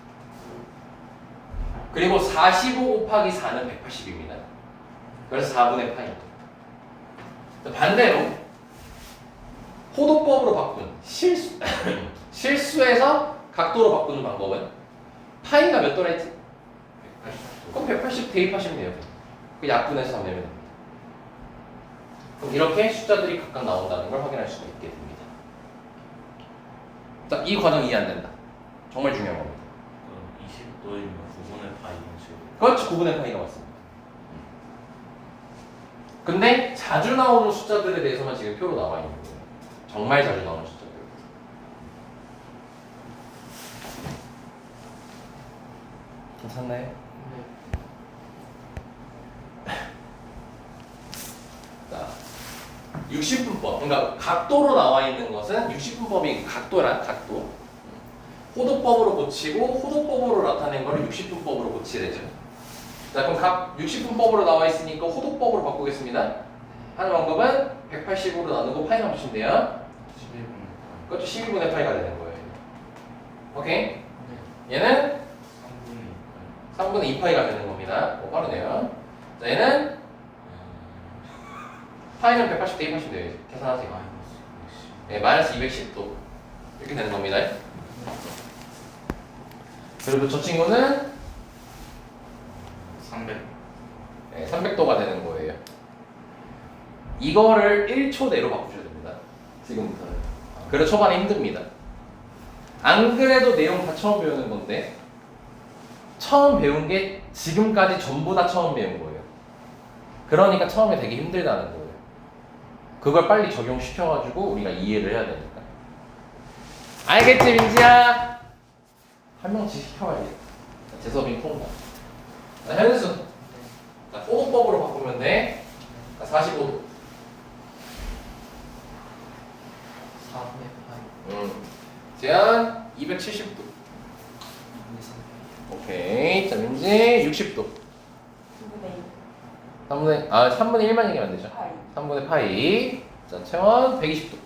그리고 45 곱하기 4는 180입니다. 그래서 4분의 파이입니다. 반대로 호도법으로 바꾼 실수에서 각도로 바꾸는 방법은 파이가 몇 도라 했지? 180도. 그럼 180 대입하시면 돼요. 그 약분해서 3 내면 됩니다. 그럼 이렇게 숫자들이 각각 나온다는 걸 확인할 수가 있게 됩니다. 자, 이 과정 이해 안 된다. 정말 중요한 겁니다. 그럼 20도이면 9분의 파이 형식으로. 그렇지, 9분의 파이가 맞습니다. 근데 자주 나오는 숫자들에 대해서만 지금 표로 나와 있는 거예요. 정말 자주 나오는 숫자들. 괜찮나요? 네. 자, 60분법. 그러니까 각도로 나와 있는 것은 60분법이 각도란 각도. 호도법으로 고치고 호도법으로 나타낸 거를 60분법으로 고치야 되죠. 자, 그럼 각 60분법으로 나와 있으니까 호도법으로 바꾸겠습니다. 하는 방법은 180으로 나누고 파이만 붙이면 돼요. 11분의 그것도 12분의 파이가 되는 거예요. 오케이? 네. 얘는 3분의 2파이. 3분의 2파이가 되는 겁니다. 빠르네요. 자, 얘는 파이는 180 대입하시면 돼요. 계산하세요. 네, 마이너스 210도 이렇게 되는 겁니다. 그리고 저 친구는 300. 네, 300도가 되는 거예요. 이거를 1초 내로 바꾸셔야 됩니다. 지금부터는. 그래 초반에 힘듭니다. 안 그래도 내용 다 처음 배우는 건데 처음 배운 게 지금까지 전부 다 처음 배운 거예요. 그러니까 처음에 되게 힘들다는 거예요. 그걸 빨리 적용시켜가지고 우리가 이해를 해야 되니까. 알겠지 민지야? 한 명씩 시켜봐야겠다. 재섭이 통과. 자, 현수. 자, 호도법으로 바꾸면 돼. 자, 45도. 4분의 8. 제한 270도. 오케이. 자, 민지 60도. 3분의 1만 얘기하면 되죠. 3분의 파이. 자, 채원 120도.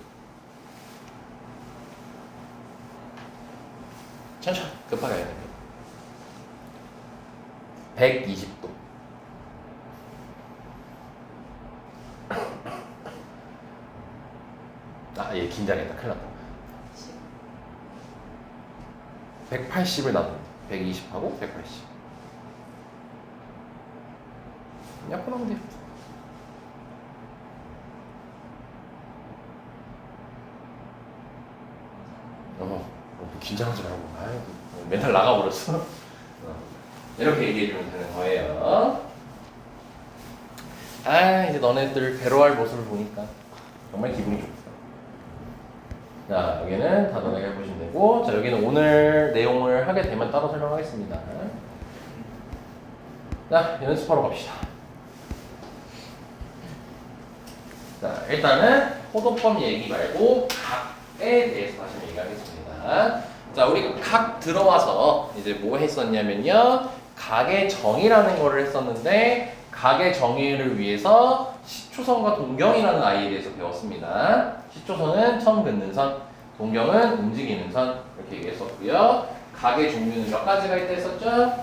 천천히 급하게 해야 됩니다. 120도. 아, 얘 긴장했다. 큰일 났다. 180을 나눈 120하고 180. 약분하면 돼요. 긴장하지 말고. 아유, 멘탈 나가버렸어. 이렇게 얘기해주면 되는 거예요. 아, 이제 너네들 배로할 모습을 보니까 정말 기분이 좋다. 자, 여기는 다 너네가 해보시면 되고, 자, 여기는 오늘 내용을 하게 되면 따로 설명하겠습니다. 자, 연습하러 갑시다. 자, 일단은 호도법 얘기 말고 각에 대해서 다시 얘기하겠습니다. 자, 우리가 각 들어와서 이제 뭐 했었냐면요, 각의 정의라는 거를 했었는데, 각의 정의를 위해서 시초선과 동경이라는 아이에 대해서 배웠습니다. 시초선은 처음 긋는 선, 동경은 움직이는 선, 이렇게 얘기했었고요. 각의 종류는 몇 가지가 있다 했었죠?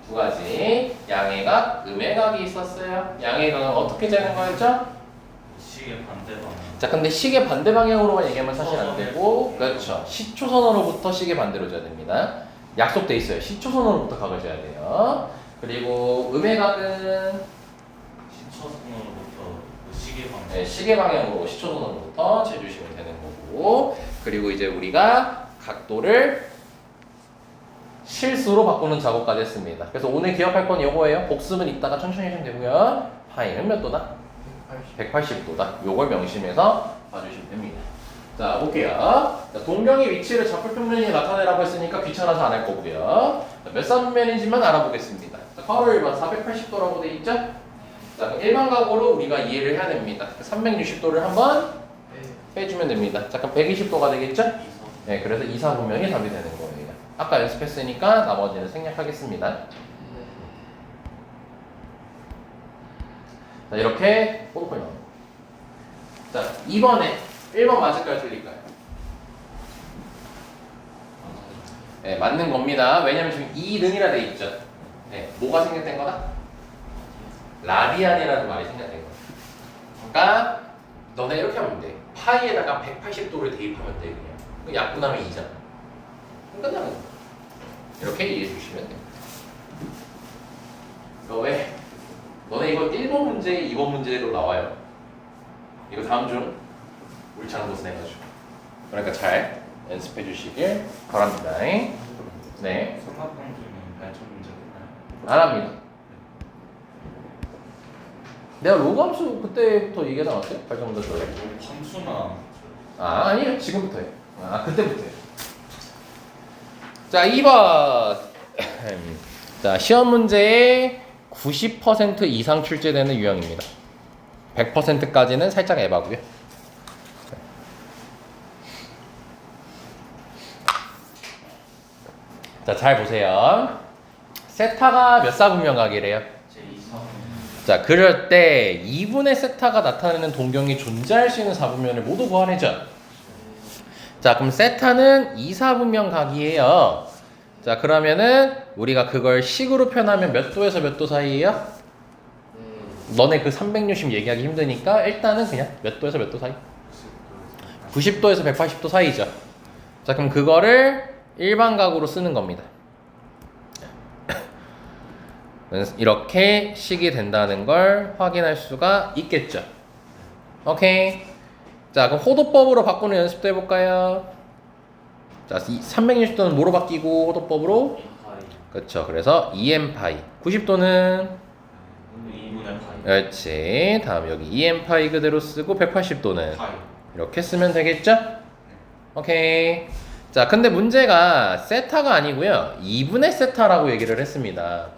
두 가지. 양의 각, 음의 각이 있었어요. 양의 각은 어떻게 재는 거였죠? 시계 반대 방향. 자, 근데 시계 반대 방향으로만 얘기하면 사실 안 되고, 그렇죠. 시초선으로부터 시계 반대로 재야 됩니다. 약속돼 있어요. 시초선으로부터 각을 재야 돼요. 그리고 음의 각은 시초선으로부터 시계 방향. 네, 시계 방향으로 시초선으로부터 재주시면 되는 거고, 그리고 이제 우리가 각도를 실수로 바꾸는 작업까지 했습니다. 그래서 오늘 기억할 건 이거예요. 복습은 이따가 천천히 하시면 되고요. 파이는 몇 도다? 180도다. 요걸 명심해서 봐주시면 됩니다. 자, 볼게요. 자, 동경의 위치를 좌표평면이 나타내라고 했으니까 귀찮아서 안 할 거고요. 자, 몇 사분면인지만 알아보겠습니다. 자, 괄호 1번 480도라고 돼 있죠? 자, 그럼 일반각으로 우리가 이해를 해야 됩니다. 360도를 한번 해주면 됩니다. 자, 그럼 120도가 되겠죠? 네, 그래서 2, 4분면이 답이 되는 거예요. 아까 연습했으니까 나머지는 생략하겠습니다. 자, 이렇게 호도폰이 나옵니다. 자, 2번에 1번 맞을까요? 틀릴까요? 네, 맞는 겁니다. 왜냐면 지금 2능이라 돼 있죠. 네, 뭐가 생략된 거다? 라디안이라는 말이 생략된 거야. 그러니까 너네 이렇게 하면 돼. 파이에다가 180도를 대입하면 돼. 그냥 약분하면 2잖아. 끝나는 거야. 이렇게 이해해 주시면 돼요. 너 왜? 너네 이거 1번 문제, 2번 문제로 나와요. 이거 다음 중 옳지 않은 것을 해가지고. 그러니까 잘 연습해 주시길 바랍니다. 네. 삼각형주는 발전 문제 끝나요? 안 합니다. 내가 로그함수 그때부터 얘기하지 않았어요? 발전문제 들어요. 함수나 아, 아니요. 지금부터요. 아, 그때부터요. 자, 2번. 자, 시험 문제에 90% 이상 출제되는 유형입니다. 100%까지는 살짝 에바고요. 자, 잘 보세요. 세타가 몇 사분면각이래요? 제2사분. 자, 그럴 때 2분의 세타가 나타내는 동경이 존재할 수 있는 사분면을 모두 구하내죠. 자, 그럼 세타는 2사분면 각이에요. 자, 그러면은 우리가 그걸 식으로 표현하면 몇 도에서 몇 도 사이예요? 너네 그 360 얘기하기 힘드니까 일단은 그냥 몇 도에서 몇 도 사이? 90도에서 180도 사이죠. 자, 그럼 그거를 일반각으로 쓰는 겁니다. 이렇게 식이 된다는 걸 확인할 수가 있겠죠. 오케이. 자, 그럼 호도법으로 바꾸는 연습도 해볼까요? 자, 360도는 뭐로 바뀌고 호도법으로? 그렇죠. 그래서 2m 파이. 90도는 2분의 파이. 그렇지. 다음 여기 2m 파이 그대로 쓰고 180도는 파이. 이렇게 쓰면 되겠죠? 오케이. 자, 근데 문제가 세타가 아니고요. 2분의 세타라고 얘기를 했습니다.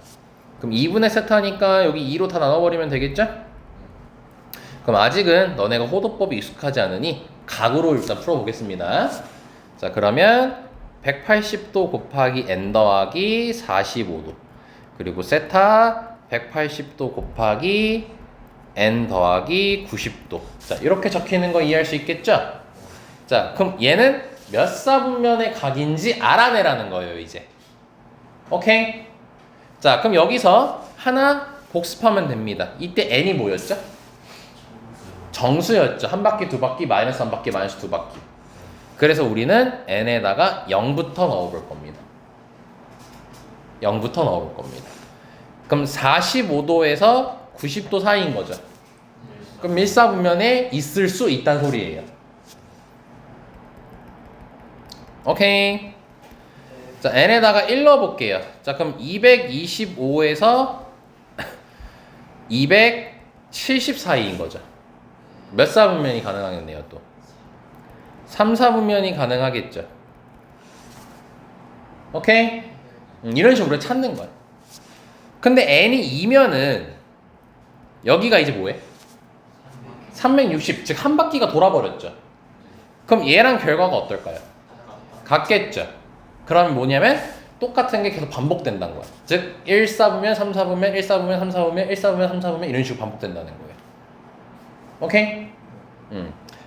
그럼 2분의 세타니까 여기 2로 다 나눠버리면 되겠죠? 그럼 아직은 너네가 호도법이 익숙하지 않으니 각으로 일단 풀어보겠습니다. 자, 그러면 180도 곱하기 n 더하기 45도 그리고 세타 180도 곱하기 n 더하기 90도. 자, 이렇게 적히는 거 이해할 수 있겠죠? 자, 그럼 얘는 몇 사분면의 각인지 알아내라는 거예요, 이제. 오케이? 자, 그럼 여기서 하나 복습하면 됩니다. 이때 n이 뭐였죠? 정수였죠. 한 바퀴, 두 바퀴, 마이너스 한 바퀴, 마이너스 두 바퀴. 그래서 우리는 n에다가 0부터 넣어볼 겁니다. 0부터 넣어볼 겁니다. 그럼 45도에서 90도 사이인 거죠. 그럼 밀사분면에 있을 수 있다는 소리예요. 오케이. 자, n에다가 1 넣어볼게요. 자, 그럼 225에서 270 사이인 거죠. 몇 사분면이 가능하겠네요, 또. 3, 4분면이 가능하겠죠. 오케이? 이런 식으로 찾는 거야. 근데 n이 2면은 여기가 이제 뭐해? 360, 즉 한 바퀴가 돌아버렸죠. 그럼 얘랑 결과가 어떨까요? 같겠죠. 그러면 뭐냐면 똑같은 게 계속 반복된다는 거야. 즉 1, 4분면, 3, 4분면, 1, 4분면, 3, 4분면, 1, 4분면, 3, 4분면 이런 식으로 반복된다는 거예요. 오케이?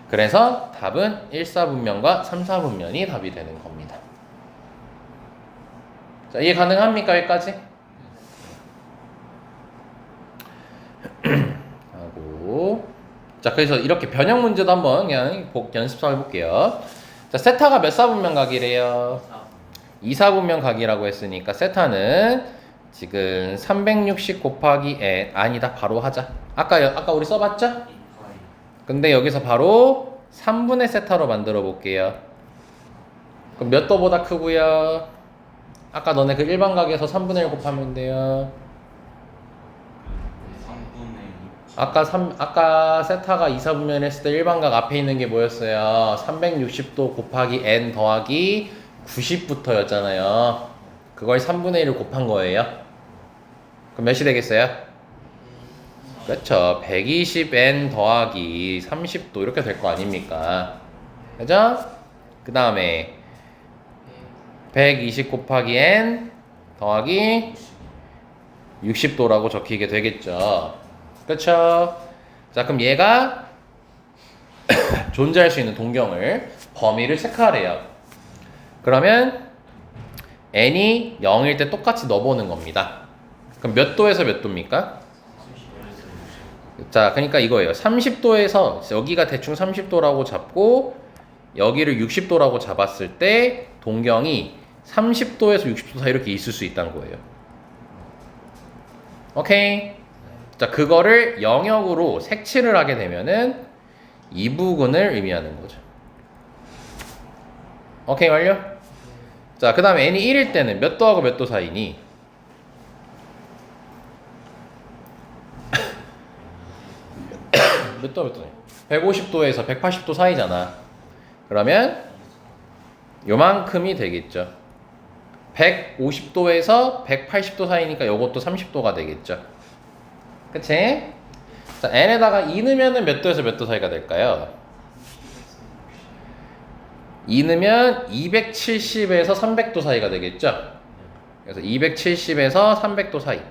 그래서 답은 1, 4분면과 3, 4분면이 답이 되는 겁니다. 자, 이해 가능합니까? 여기까지? 하고 자, 그래서 이렇게 변형 문제도 한번 그냥 연습상 해볼게요. 자, 세타가 몇 사분면 각이래요? 2, 4분면 각이라고 했으니까 세타는 지금 360 곱하기 n 아니다, 바로 하자. 아까 우리 써봤죠? 근데 여기서 바로 3분의 세타로 만들어 볼게요. 그럼 몇 도보다 크고요? 아까 너네 그 일반각에서 3분의 1 곱하면 돼요. 아까 세타가 2, 4분면 했을 때 일반각 앞에 있는 게 뭐였어요? 360도 곱하기 n 더하기 90부터였잖아요. 그걸 3분의 1을 곱한 거예요. 그럼 몇이 되겠어요? 그렇죠. 120n 더하기 30도 이렇게 될 거 아닙니까? 그죠? 그 다음에 120 곱하기 n 더하기 60도라고 적히게 되겠죠. 그렇죠? 자, 그럼 얘가 존재할 수 있는 동경을 범위를 체크하래요. 그러면 n이 0일 때 똑같이 넣어보는 겁니다. 그럼 몇 도에서 몇 도입니까? 자, 그러니까 이거예요. 30도에서 여기가 대충 30도라고 잡고 여기를 60도라고 잡았을 때 동경이 30도에서 60도 사이 이렇게 있을 수 있다는 거예요. 오케이? 자, 그거를 영역으로 색칠을 하게 되면은 이 부근을 의미하는 거죠. 오케이, 완료? 자, 그 다음에 n이 1일 때는 몇 도하고 몇 도 사이니? 몇 도, 몇 도? 150도에서 180도 사이잖아. 그러면 요만큼이 되겠죠. 150도에서 180도 사이니까 요것도 30도가 되겠죠. 그치? 자, n에다가 2 넣으면 몇 도에서 몇 도 사이가 될까요? 2 넣으면 270에서 300도 사이가 되겠죠? 그래서 270에서 300도 사이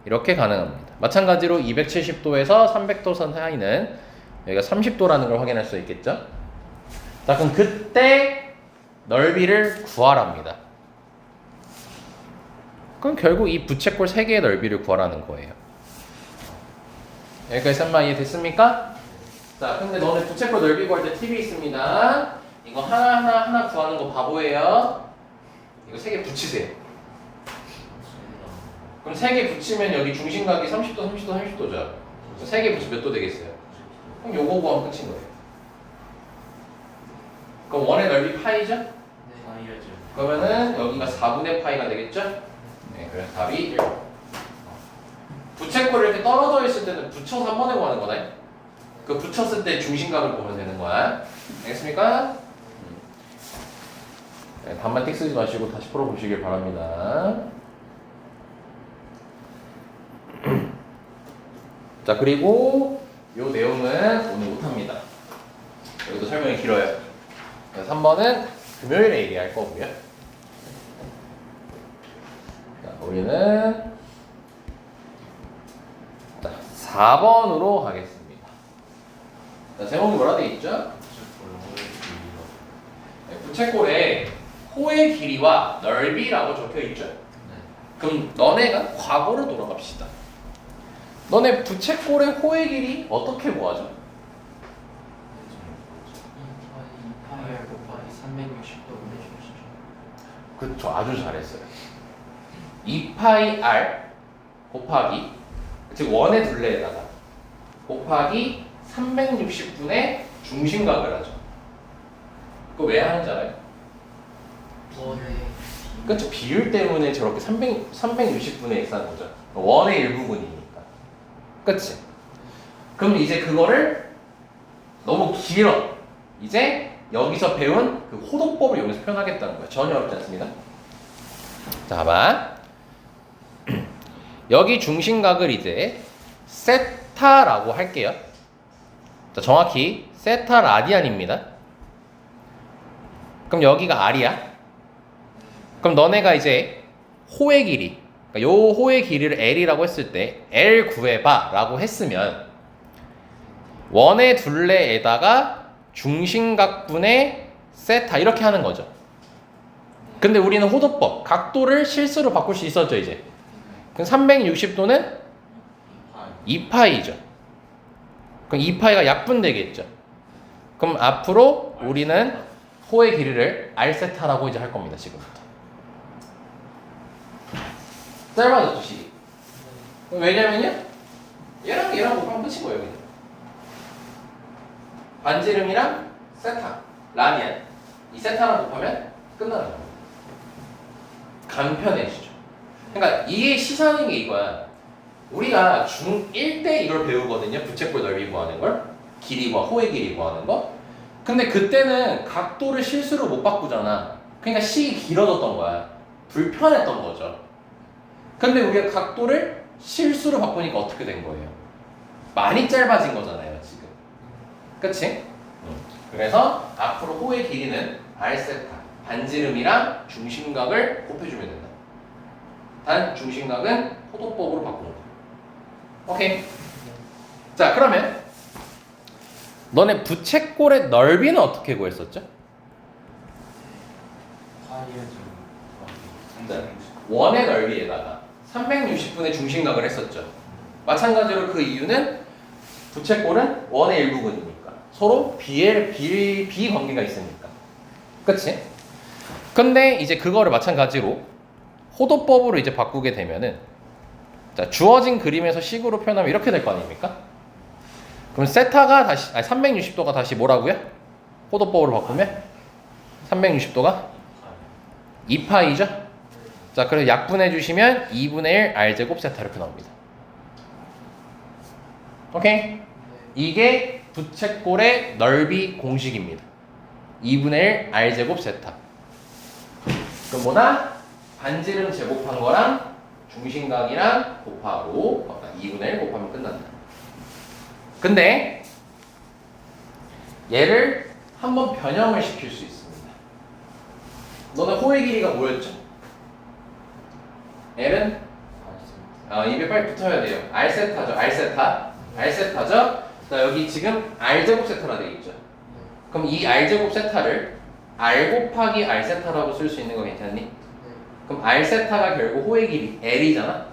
이렇게 가능합니다. 마찬가지로 270도에서 300도 사이는 여기가 30도라는 걸 확인할 수 있겠죠? 자, 그럼 그때 넓이를 구하랍니다. 그럼 결국 이 부채꼴 3개의 넓이를 구하라는 거예요. 여기까지 셈마 이해됐습니까? 자, 근데 너네 부채꼴 넓이 구할 때 팁이 있습니다. 이거 하나 구하는 거 바보예요. 이거 3개 붙이세요. 그럼 3개 붙이면 여기 중심각이 30도, 30도, 30도죠. 3개 붙이면 몇 도 되겠어요? 그럼 요거 구하면 끝인 거예요. 그럼 원의 넓이 파이죠? 파이야죠. 그러면은 여기가 4분의 파이가 되겠죠? 네, 그래서 답이 1. 부채꼴이 이렇게 떨어져 있을 때는 붙여서 한 번에 구하는 거네. 그 붙였을 때 중심각을 보면 되는 거야. 알겠습니까? 네, 답만 띡 쓰지 마시고 다시 풀어보시길 바랍니다. 자, 그리고 요 내용은 오늘 못합니다. 여기도 설명이 길어요. 그래서 3번은 금요일에 얘기할 거고요. 자, 우리는 자, 4번으로 가겠습니다. 자, 제목이 뭐라 돼 있죠? 네, 부채꼴에 호의 길이와 넓이라고 적혀 있죠? 그럼 너네가 과거로 돌아갑시다. 너네 부채꼴의 호의 길이 어떻게 구하죠? 2파이 곱하기 360도 내주시죠. 그쵸, 아주 잘했어요. 2파이 r 곱하기 즉 원의 둘레에다가 곱하기 360분의 중심각을 하죠. 그거 왜 하는지 알아요? 원의 그쵸, 비율 때문에 저렇게 360분의 x 하는 거죠. 원의 일부분이니까. 그치? 그럼 이제 그거를 너무 길어. 이제 여기서 배운 그 호도법을 이용해서 표현하겠다는 거예요. 전혀 어렵지 않습니다. 자, 봐봐. 여기 중심각을 이제 세타라고 할게요. 자, 정확히 세타 라디안입니다. 그럼 여기가 r이야. 그럼 너네가 이제 호의 길이, 그러니까 요 호의 길이를 L이라고 했을 때 L 구해봐 라고 했으면 원의 둘레에다가 중심각분의 세타 이렇게 하는 거죠. 근데 우리는 호도법, 각도를 실수로 바꿀 수 있었죠 이제. 그럼 360도는 2파이죠. 그럼 2파이가 약분되겠죠. 그럼 앞으로 우리는 호의 길이를 R세타라고 이제 할 겁니다 지금부터. 짧아졌죠 식이. 왜냐면요 얘랑 곱하면 끝인 거예요 그냥. 반지름이랑 세타 라디안 이 세타랑 곱하면 끝나는 겁니다. 간편해지죠. 그러니까 이게 시사하는 게 이거야. 우리가 중1 때 이걸 배우거든요. 부채꼴 넓이 구하는 걸, 길이와 호의 길이 구하는 거. 근데 그때는 각도를 실수로 못 바꾸잖아. 그러니까 식이 길어졌던 거야. 불편했던 거죠. 근데 우리가 각도를 실수로 바꾸니까 어떻게 된 거예요? 많이 짧아진 거잖아요 지금. 그치? 그래서 앞으로 호의 길이는 R세타 반지름이랑 중심각을 곱해주면 된다. 단 중심각은 호도법으로 바꾸는 거. 오케이. 자, 그러면 너네 부채꼴의 넓이는 어떻게 구했었죠? 파이야죠. 원의 넓이에다가 360분의 중심각을 했었죠. 마찬가지로 그 이유는 부채꼴은 원의 일부분이니까 서로 비관계가 있으니까. 그치? 근데 이제 그거를 마찬가지로 호도법으로 이제 바꾸게 되면은 자, 주어진 그림에서 식으로 표현하면 이렇게 될 거 아닙니까? 그럼 세타가 다시 360도가 다시 뭐라고요? 호도법으로 바꾸면 360도가 2파이죠? 자, 그래서 약분해 주시면 2분의 1 r제곱 세타 이렇게 나옵니다. 오케이? 이게 부채꼴의 넓이 공식입니다. 2분의 1 r제곱 세타. 그럼 뭐다? 반지름 제곱한 거랑 중심각이랑 곱하고 2분의 1 곱하면 끝난다. 근데 얘를 한번 변형을 시킬 수 있습니다. 너는 호의 길이가 뭐였죠? L은 입에 빨리 붙어야 돼요. R세타죠. R세타죠. 자, 여기 지금 R제곱 세타라 되어 있죠. 그럼 이 R제곱 세타를 R 곱하기 R세타라고 쓸 수 있는 거 괜찮니? 그럼 R세타가 결국 호의 길이 L이잖아.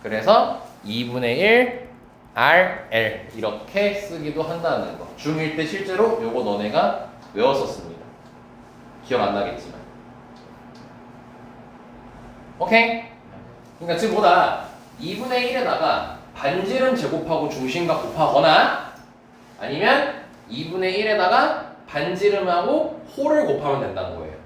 그래서 2분의 1 RL 이렇게 쓰기도 한다는 거. 중1 때 실제로 요거 너네가 외웠었습니다. 기억 안 나겠지만. 오케이? 그러니까 지금 뭐다 2분의 1에다가 반지름 제곱하고 중심각 곱하거나 아니면 2분의 1에다가 반지름하고 홀을 곱하면 된다는 거예요.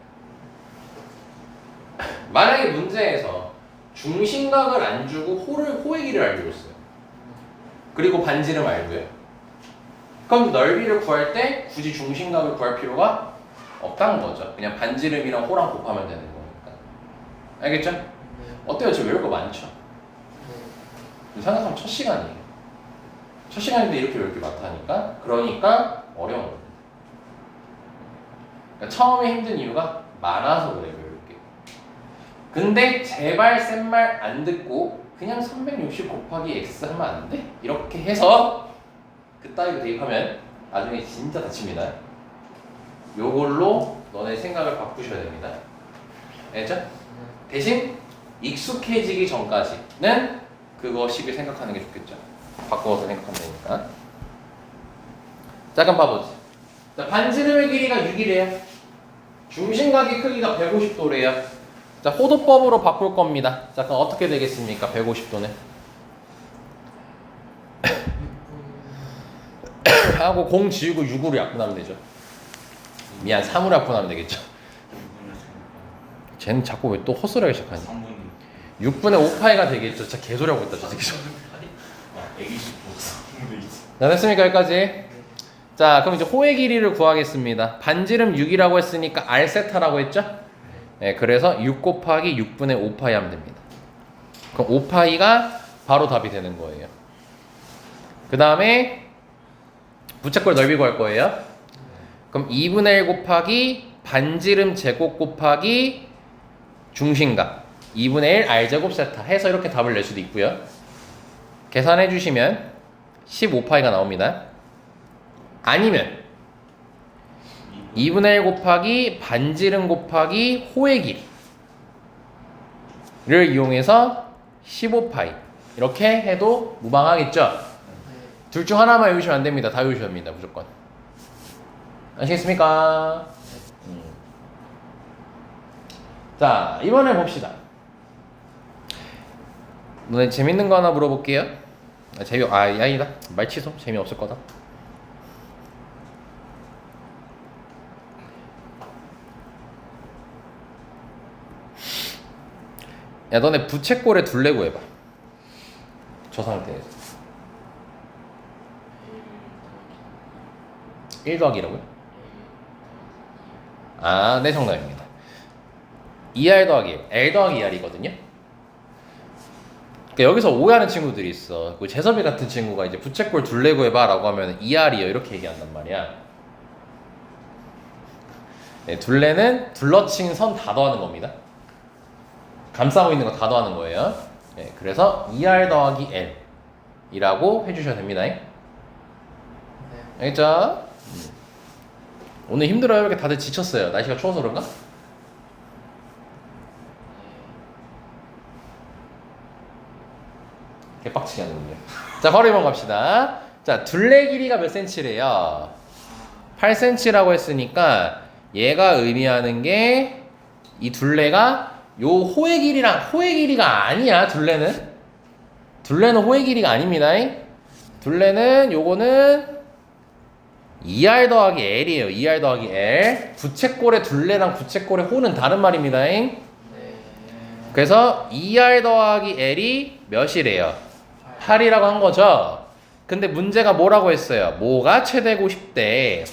만약에 문제에서 중심각을 안 주고 호의 길이를 알고 있어요. 그리고 반지름 알고요. 그럼 넓이를 구할 때 굳이 중심각을 구할 필요가 없다는 거죠. 그냥 반지름이랑 호랑 곱하면 되는 거니까. 알겠죠? 네. 어때요? 지금 외울 거 많죠? 생각하면 첫 시간이에요. 첫 시간인데 이렇게 외울 게 많다니까? 그러니까 어려운 거예요. 그러니까 처음에 힘든 이유가 많아서 그래요, 외울 게. 근데 제발 센 말 안 듣고 그냥 360 곱하기 x 하면 안 돼? 이렇게 해서 그따위로 대입하면 나중에 진짜 다칩니다. 요걸로 너네 생각을 바꾸셔야 됩니다. 알겠죠? 대신 익숙해지기 전까지는 그거 식을 생각하는 게 좋겠죠. 바꿔서 생각하면 되니까. 잠깐 봐보지. 자, 반지름의 길이가 6이래요. 중심각의 크기가 150도래요. 자, 호도법으로 바꿀 겁니다. 자, 그럼 어떻게 되겠습니까? 150도는 하고 공 지우고 6으로 약분하면 되죠. 미안, 3으로 약분하면 되겠죠. 쟤는 자꾸 왜 또 헛소리하기 시작하니? 6분의 5파이가 되겠죠. 진짜 개소리하고 있다, 저 새끼. 자, 됐습니까? 여기까지. 자, 그럼 이제 호의 길이를 구하겠습니다. 반지름 6이라고 했으니까 R 세타라고 했죠? 네, 그래서 6 곱하기 6분의 5파이 하면 됩니다. 그럼 5파이가 바로 답이 되는 거예요. 그 다음에 부채꼴 넓이 구할 거예요. 그럼 2분의 1 곱하기 반지름 제곱 곱하기 중심각 2분의 1 R제곱 세타 해서 이렇게 답을 낼 수도 있고요. 계산해 주시면 15파이가 나옵니다. 아니면 2분의 1 곱하기 반지름 곱하기 호의 길이를 이용해서 15파이 이렇게 해도 무방하겠죠? 둘 중 하나만 외우시면 안 됩니다. 다 외우셔야 합니다. 무조건. 아시겠습니까? 자, 이번에 봅시다. 너네 재밌는 거 하나 물어볼게요. 아니다. 말 취소. 재미없을 거다. 야, 너네 부채꼴의 둘레 구해봐. 저 상태에서 1 더하기라고요? 아, 네, 정답입니다. 2R 더하기 L 더하기 2R이거든요. 그러니까 여기서 오해하는 친구들이 있어. 그 재섭이 같은 친구가 이제 부채꼴 둘레 구해봐 라고 하면 2R이요 이렇게 얘기한단 말이야. 네, 둘레는 둘러친 선 다 더하는 겁니다. 감싸고 있는 거 다 더하는 거예요. 네, 그래서 2R 더하기 L 이라고 해주셔야 됩니다. 알겠죠? 오늘 힘들어요? 이렇게 다들 지쳤어요. 날씨가 추워서 그런가? 개빡치게 하는군요. 자, 바로 이번 갑시다. 자, 둘레 길이가 몇 cm래요? 8cm라고 했으니까 얘가 의미하는 게 이 둘레가 요 호의 길이가 아니야. 둘레는 호의 길이가 아닙니다. 둘레는 요거는 2R 더하기 L이에요. 2R 더하기 L. 부채꼴의 둘레랑 부채꼴의 호는 다른 말입니다. 그래서 2R 더하기 L이 몇이래요? 8이라고 한 거죠. 근데 문제가 뭐라고 했어요? 뭐가 최대고 싶대.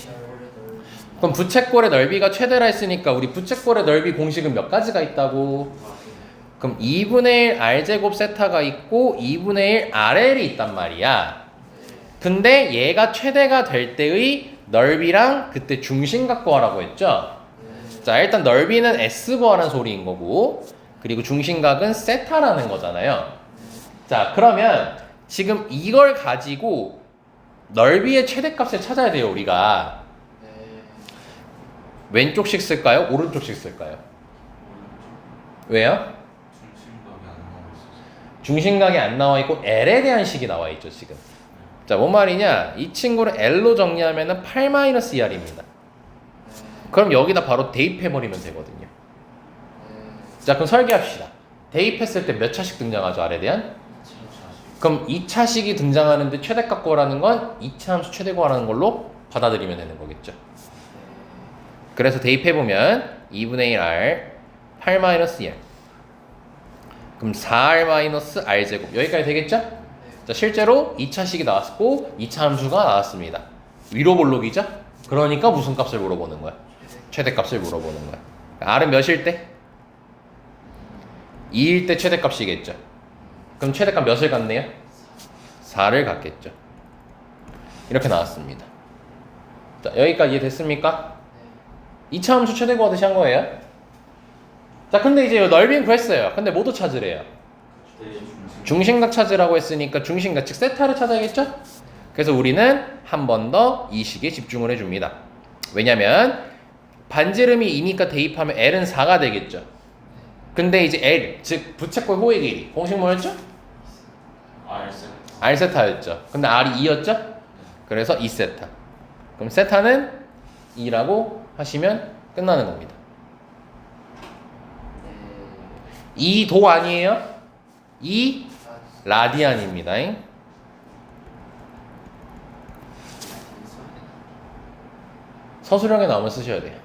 그럼 부채꼴의 넓이가 최대라 했으니까 우리 부채꼴의 넓이 공식은 몇 가지가 있다고? 그럼 2분의 1 R제곱 세타가 있고 2분의 1 RL이 있단 말이야. 근데 얘가 최대가 될 때의 넓이랑 그때 중심각 구하라고 했죠? 자, 일단 넓이는 S 구하라는 소리인 거고 그리고 중심각은 세타라는 거잖아요. 자, 그러면 지금 이걸 가지고 넓이의 최대값을 찾아야 돼요, 우리가. 왼쪽씩 쓸까요? 오른쪽씩 쓸까요? 왜요? 중심각이 안 나와 있고 L에 대한 식이 나와 있죠, 지금. 자, 뭔 말이냐? 이 친구를 L로 정리하면은 8-2R입니다. 그럼 여기다 바로 대입해버리면 되거든요. 자, 그럼 설계합시다. 대입했을 때 몇 차씩 등장하죠, R에 대한? 그럼 2차식이 등장하는데 최대값 구하라는 건 2차 함수 최대 구하라는 걸로 받아들이면 되는 거겠죠. 그래서 대입해보면 2분의 1R 8-2R 그럼 4R-R 제곱 여기까지 되겠죠? 자, 실제로 2차식이 나왔고 2차 함수가 나왔습니다. 위로 볼록이죠? 그러니까 무슨 값을 물어보는 거야? 최대값을 물어보는 거야. R은 몇일 때? 2일 때 최대값이겠죠. 그럼 최대값 몇을 갖네요? 4를 갖겠죠. 이렇게 나왔습니다. 자, 여기까지 이해됐습니까? 2차 함수 최대 구하듯이 한 거예요. 자, 근데 이제 넓이는 구했어요. 근데 뭐도 찾으래요? 중심각 찾으라고 했으니까 중심각 즉 세타를 찾아야겠죠? 그래서 우리는 한 번 더 이 식에 집중을 해줍니다. 왜냐면 반지름이 2니까 대입하면 L은 4가 되겠죠. 근데 이제 L 즉 부채꼴 호의 길이 공식 뭐였죠? R세타였죠. 근데 R이 2였죠? 그래서 2세타. 그럼 세타는 2라고 하시면 끝나는 겁니다. 2도 아니에요? 2 라디안입니다. 서술형에 나오면 쓰셔야 돼요.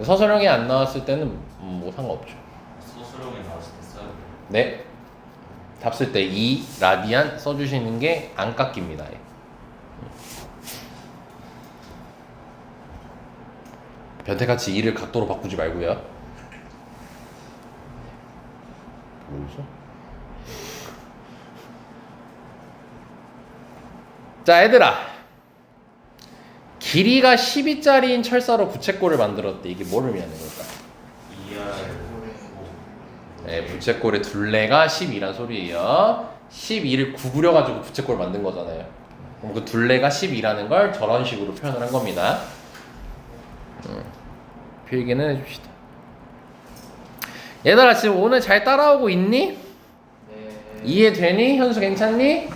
서술형이 안 나왔을 때는 뭐 상관없죠. 서술형에 나왔을 때 써야 돼요. 네. 답 쓸 때 2 라디안 써주시는 게 안 깎입니다. 변태같이 2를 각도로 바꾸지 말고요. 뭐죠? 자, 얘들아. 길이가 12짜리인 철사로 부채꼴을 만들었대. 이게 뭐를 의미하는 걸까? 네, 부채꼴의 둘레가 12란 소리예요. 12를 구부려가지고 부채꼴 만든 거잖아요. 그럼 그 둘레가 12라는 걸 저런 식으로 표현을 한 겁니다. 필기는 해줍시다. 얘들아, 지금 오늘 잘 따라오고 있니? 네. 이해되니? 현수 괜찮니? 네.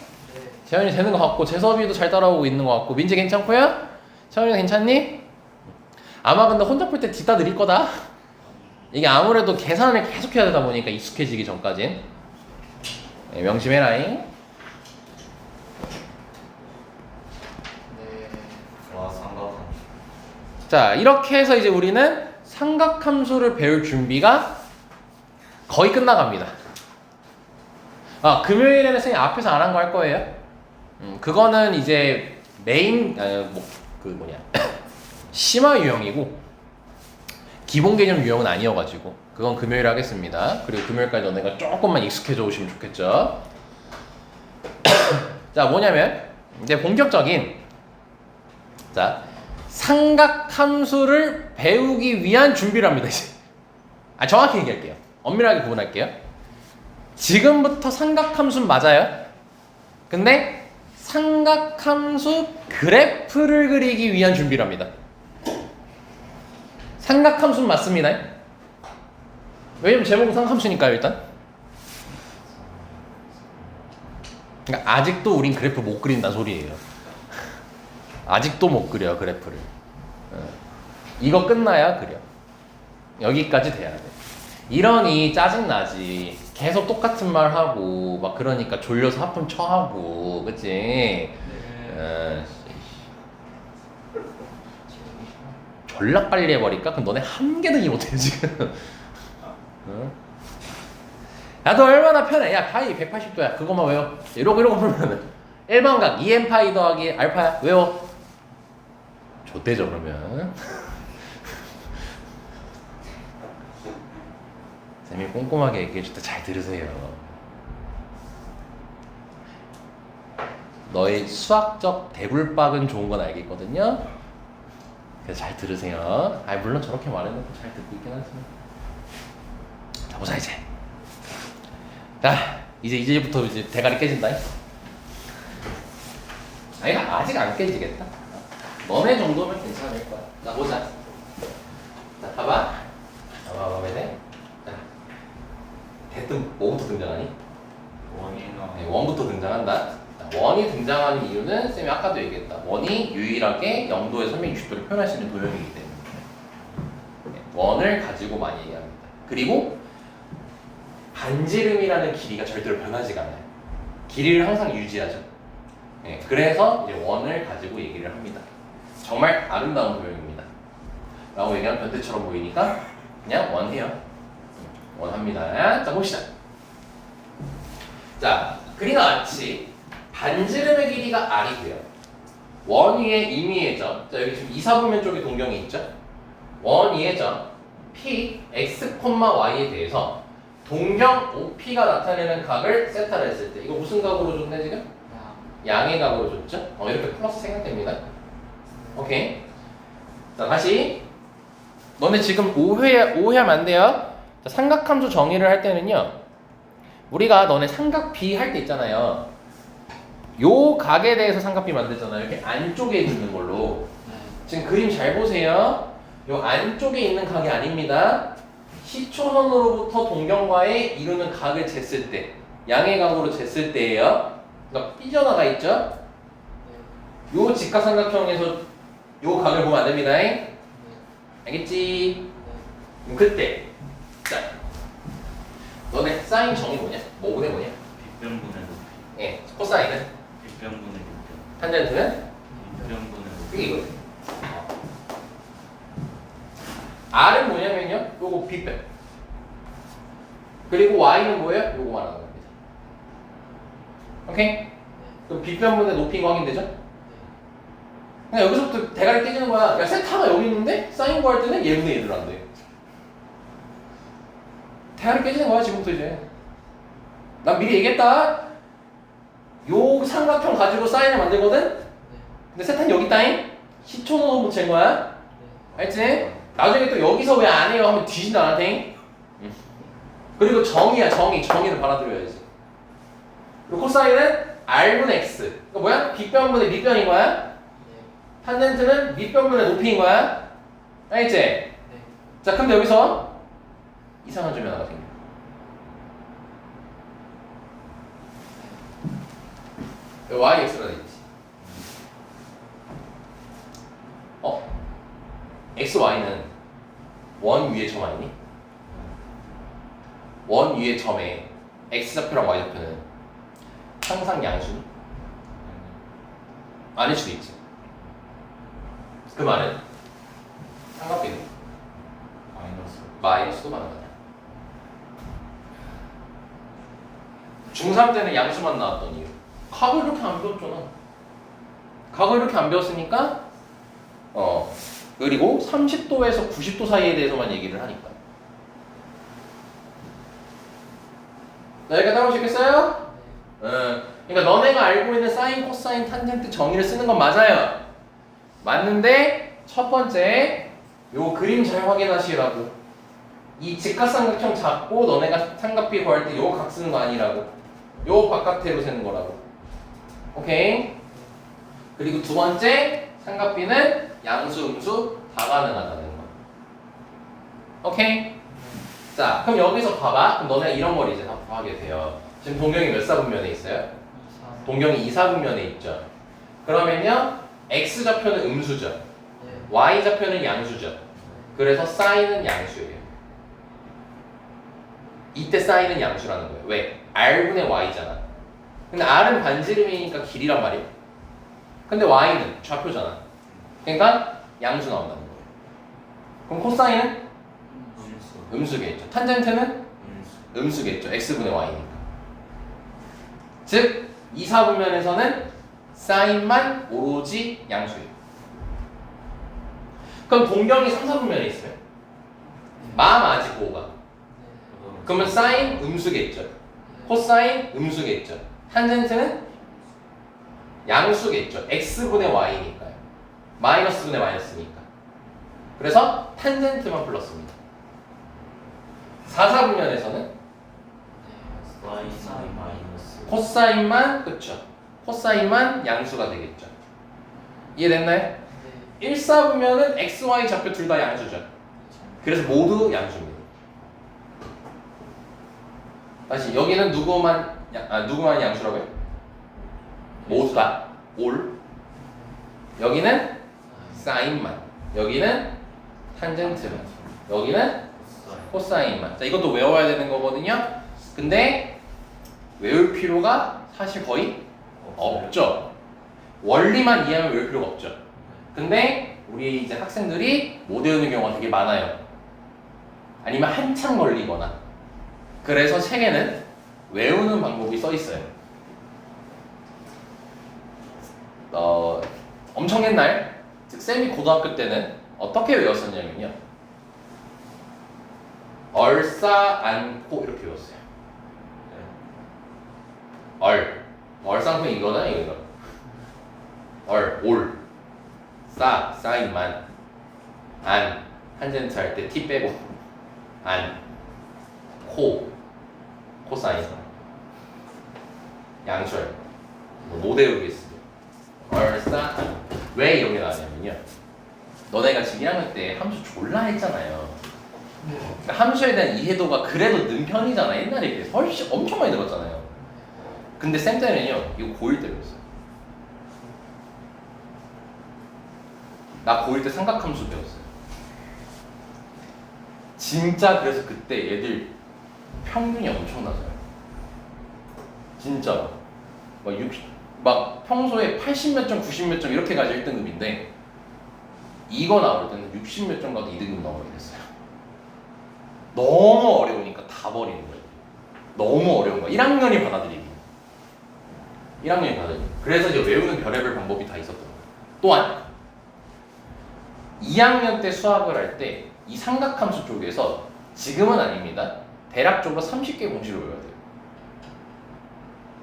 재현이 되는 것 같고 재섭이도 잘 따라오고 있는 것 같고 민재 괜찮고요? 채원이 괜찮니? 아마 근데 혼자 풀 때 뒤따 느릴 거다. 이게 아무래도 계산을 계속 해야 되다 보니까 익숙해지기 전까진. 네, 명심해라잉. 네. 와 삼각함. 자, 이렇게 해서 이제 우리는 삼각함수를 배울 준비가 거의 끝나갑니다. 아, 금요일에는 선생님 앞에서 안 한 거 할 거예요. 그거는 이제 메인 심화 유형이고 기본 개념 유형은 아니어가지고 그건 금요일에 하겠습니다. 그리고 금요일까지 너네가 조금만 익숙해져 오시면 좋겠죠. 자, 뭐냐면 이제 본격적인 자 삼각함수를 배우기 위한 준비를 합니다. 이제. 정확히 얘기할게요. 엄밀하게 구분할게요. 지금부터 삼각함수는 맞아요. 근데 삼각함수 그래프를 그리기 위한 준비를 합니다. 삼각함수는 맞습니다. 왜냐면 제목은 삼각함수니까요, 일단. 그러니까 아직도 우린 그래프 못 그린다는 소리예요. 아직도 못 그려, 그래프를. 이거 끝나야 그려. 여기까지 돼야 돼. 이러니 짜증나지. 계속 똑같은 말 하고 막 그러니까 졸려서 하품 쳐하고 그치? 졸라 빨리 해버릴까? 그럼 너네 한 개도 이 못해 지금. 야, 너 얼마나 편해. 야, 파이 180도야. 그것만 외워. 이러고 풀면은 1번각 2n 파이 더하기 알파야. 외워. 좋대죠 그러면. 쌤이 꼼꼼하게 얘기해줄 때 잘 들으세요. 너의 수학적 대불박은 좋은 건 알겠거든요. 그래서 잘 들으세요. 물론 저렇게 말해놓고 잘 듣고 있긴 하지만. 자, 보자 이제. 자, 이제부터 이제 대가리 깨진다. 아직 안 깨지겠다. 너네 정도면 괜찮을 거야. 자, 보자. 자, 봐봐. 봐봐, 왜 돼? 자, 대뜸 뭐부터 등장하니? 원이나 네, 원부터 등장한다. 자, 원이 등장하는 이유는 쌤이 아까도 얘기했다. 원이 유일하게 0도에 360도를 표현할 수 있는 도형이기 때문에 원을 가지고 많이 얘기합니다. 그리고 반지름이라는 길이가 절대로 변하지가 않아요. 길이를 항상 유지하죠. 그래서 이제 원을 가지고 얘기를 합니다. 정말 아름다운 도형입니다. 라고 얘기하면 변태처럼 보이니까 그냥 원해요. 원합니다. 자, 봅시다. 자, 그림과 같이 반지름의 길이가 r이고요. 원 위에 임의의 점. 자, 여기 지금 2, 4분면 쪽에 동경이 있죠? 원 위의 점 p, x, y에 대해서 동경 OP가 나타내는 각을 세타를 했을 때 이거 무슨 각으로 줬네 지금? 양의 각으로 줬죠? 이렇게 플러스 생각됩니다. 오케이. 자, 다시 너네 지금 오해하면 안 돼요. 자, 삼각함수 정의를 할 때는요, 우리가 너네 삼각비 할 때 있잖아요. 요 각에 대해서 삼각비 만들잖아요. 이렇게 안쪽에 있는 걸로. 지금 그림 잘 보세요. 요 안쪽에 있는 각이 아닙니다. 시초선으로부터 동경과에 이루는 각을 쟀을 때, 양의 각으로 쟀을 때예요. 그러니까 삐져나가 있죠. 요 직각삼각형에서 요 각을 보면 안 됩니다. 알겠지? 그럼 그때 자, 너네 사인 정의 뭐냐? 뭐분의 뭐냐? 빗변분의 높이. 예, 코사인은? 빗변분의 빗변. 탄젠트는? 빗변분의 높이. 그게 이거지. R은 뭐냐면요, 요거 빗변. 그리고 Y는 뭐예요? 요거 말하는 겁니다. 오케이? 그럼 빗변분의 높이인 거 확인되죠? 그냥 여기서부터 대가리 깨지는 거야. 야, 세타가 여기 있는데 사인 구할 때는 얘분의 얘를 안 돼. 대가리 깨지는 거야 지금부터 이제. 난 미리 얘기했다. 요 삼각형 가지고 사인을 만들거든. 근데 세타는 여기 있다잉. 시초는 붙인 거야. 알지? 나중에 또 여기서 왜 안 해요 하면 뒤진다 나한테. 그리고 정의야 정의를 받아들여야지. 그리고 코사인은 r분의 x. 그러니까 뭐야? 빗변분의 밑변인 거야. 탄젠트는 밑변분의 높이인 거야. 알겠지? 자, 근데 여기서 이상한 점이 하나가 생겨. yx가 되겠지. xy는 원 위의 점 아니니? 원 위의 점에 x좌표랑 y좌표는 항상 양수니? 아닐 수도 있지. 그 말은 삼각비는 마이너스도 가능하다. 중3 때는 양수만 나왔던 이유. 각을 이렇게 안 배웠잖아. 각을 이렇게 안 배웠으니까 그리고 30도에서 90도 사이에 대해서만 얘기를 하니까. 여기까지 따라오시겠어요? 그러니까 너네가 알고 있는 사인, 코사인, 탄젠트 정의를 쓰는 건 맞아요. 맞는데 첫 번째 요 그림 잘 확인하시라고. 이 직각삼각형 잡고 너네가 삼각비 구할 때 요 각 쓰는 거 아니라고. 요 바깥으로 세는 거라고. 오케이. 그리고 두 번째 삼각비는 양수, 음수 다 가능하다는 거. 오케이. 자, 그럼 여기서 봐봐. 그럼 너네 이런 걸 이제 다 구하게 돼요. 지금 동경이 몇 사분면에 있어요? 동경이 2, 4분면에 있죠. 그러면요, x좌표는 음수죠. y좌표는 양수죠. 그래서 사인은 양수예요. 이때 사인은 양수라는 거예요. 왜? r분의 y잖아. 근데 r은 반지름이니까 길이란 말이에요. 근데 y는 좌표잖아. 그러니까 양수 나온다는 거예요. 그럼 코사인은 음수겠죠. 탄젠트는 음수겠죠. x분의 y니까. 즉 2, 4분면에서는 사인만 오로지 양수예요. 그럼 동경이 3, 4분면에 있어요. 마지 고가. 그러면 사인 음수겠죠. 코사인 음수겠죠. 탄젠트는 양수겠죠. x분의 y니까요. 마이너스분의 마이너스니까. 그래서 탄젠트만 플러스입니다. 4, 4분면에서는 y 사인 마이너스 코사인만, 그쵸, 코사인만 양수가 되겠죠. 이해됐나요? 1, 4분면은 x, y 좌표 둘 다 양수죠. 그래서 모두 양수입니다. 다시 여기는 누구만 양수라고요? 모두 다 올. 여기는 사인만. 여기는 탄젠트만. 여기는 코사인만. 자, 이것도 외워야 되는 거거든요. 근데 외울 필요가 사실 거의 없죠. 원리만 이해하면 외울 필요가 없죠. 근데 우리 이제 학생들이 못 외우는 경우가 되게 많아요. 아니면 한참 걸리거나. 그래서 책에는 외우는 방법이 써 있어요. 엄청 옛날, 즉 쌤이 고등학교 때는 어떻게 외웠었냐면요. 얼싸 안고 이렇게 외웠어요. 얼쌍둥이 이거잖아요, 이거. 올, 사인만, 안, 탄젠트 할 때 T 빼고, 안, 코사인, 양수열, 못 외우겠어요. 안. 왜 이런 게 나왔냐면요. 너네가 지금 1학년 때 함수 졸라 했잖아요. 그러니까 함수에 대한 이해도가 그래도 는 편이잖아. 옛날에 비해서 훨씬 엄청 많이 늘었잖아요. 근데 쌤 때는요, 이거 고1 때 배웠어요. 나 고1 때 삼각함수 배웠어요. 진짜 그래서 그때 얘들 평균이 엄청 낮아요. 진짜 막 평소에 80 몇 점, 90 몇 점 이렇게 가지 1등급인데 이거 나올 때는 60 몇 점 가도 2등급 나오게 됐어요. 너무 어려우니까 다 버리는 거예요. 너무 어려운 거야. 1학년이 받아들이기. 1학년이 받아들이기. 그래서 이제 외우는 별의별 방법이 다 있었던 거예요. 또한 2학년 때 수학을 할 때 이 삼각함수 쪽에서 지금은 아닙니다. 대략적으로 30개 공식을 외워야 돼요.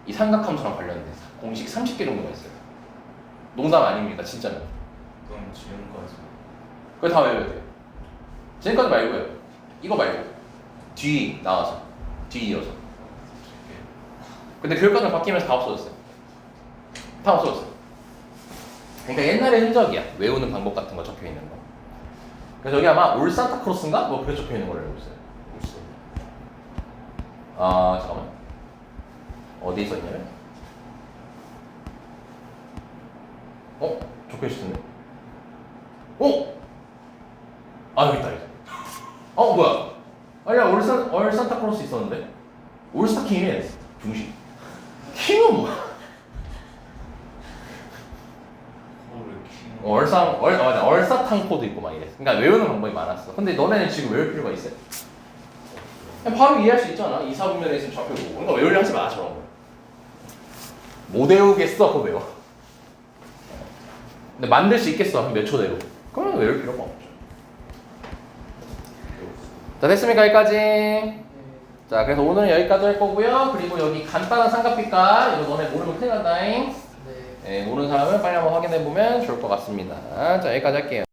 이 삼각함수랑 관련돼서 공식 30개 정도가 있어요. 농담 아닙니다. 진짜로. 그럼 지금까지 그거 다 외워야 돼요. 지금까지 말고요. 이거 말고 뒤 나와서 뒤 이어서. 근데 교육과정 바뀌면서 다 없어졌어요. 다 없어졌어요. 그러니까 옛날의 흔적이야. 외우는 방법 같은 거 적혀 있는 거. 그래서 여기 아마 올 산타크로스인가? 뭐 그래 적혀 있는 걸로 알고 있어요. 잠깐만. 어디 있었냐면? 적혀 있었네. 여기 있다. 뭐야? 아니야, 올 산타크로스 있었는데? 올스타 킹이네. 중심. 킹은 뭐야? 얼사탕 코도 있고 막 이래. 그러니까 외우는 방법이 많았어. 근데 너네는 지금 외울 필요가 있어요? 그냥 바로 이해할 수 있잖아. 2, 4분면에 있으면 좌표 보고. 그러니까 외우려 하지 마, 저런 거. 못 외우겠어, 그거 외워. 근데 만들 수 있겠어, 한 몇 초 내로. 그러면 외울 필요가 없죠. 자, 됐습니까, 여기까지? 자, 그래서 오늘은 여기까지 할 거고요. 그리고 여기 간단한 삼각비과 이거 너네 모르면 큰일 난다잉. 모르는 사람은 빨리 한번 확인해 보면 좋을 것 같습니다. 자, 여기까지 할게요.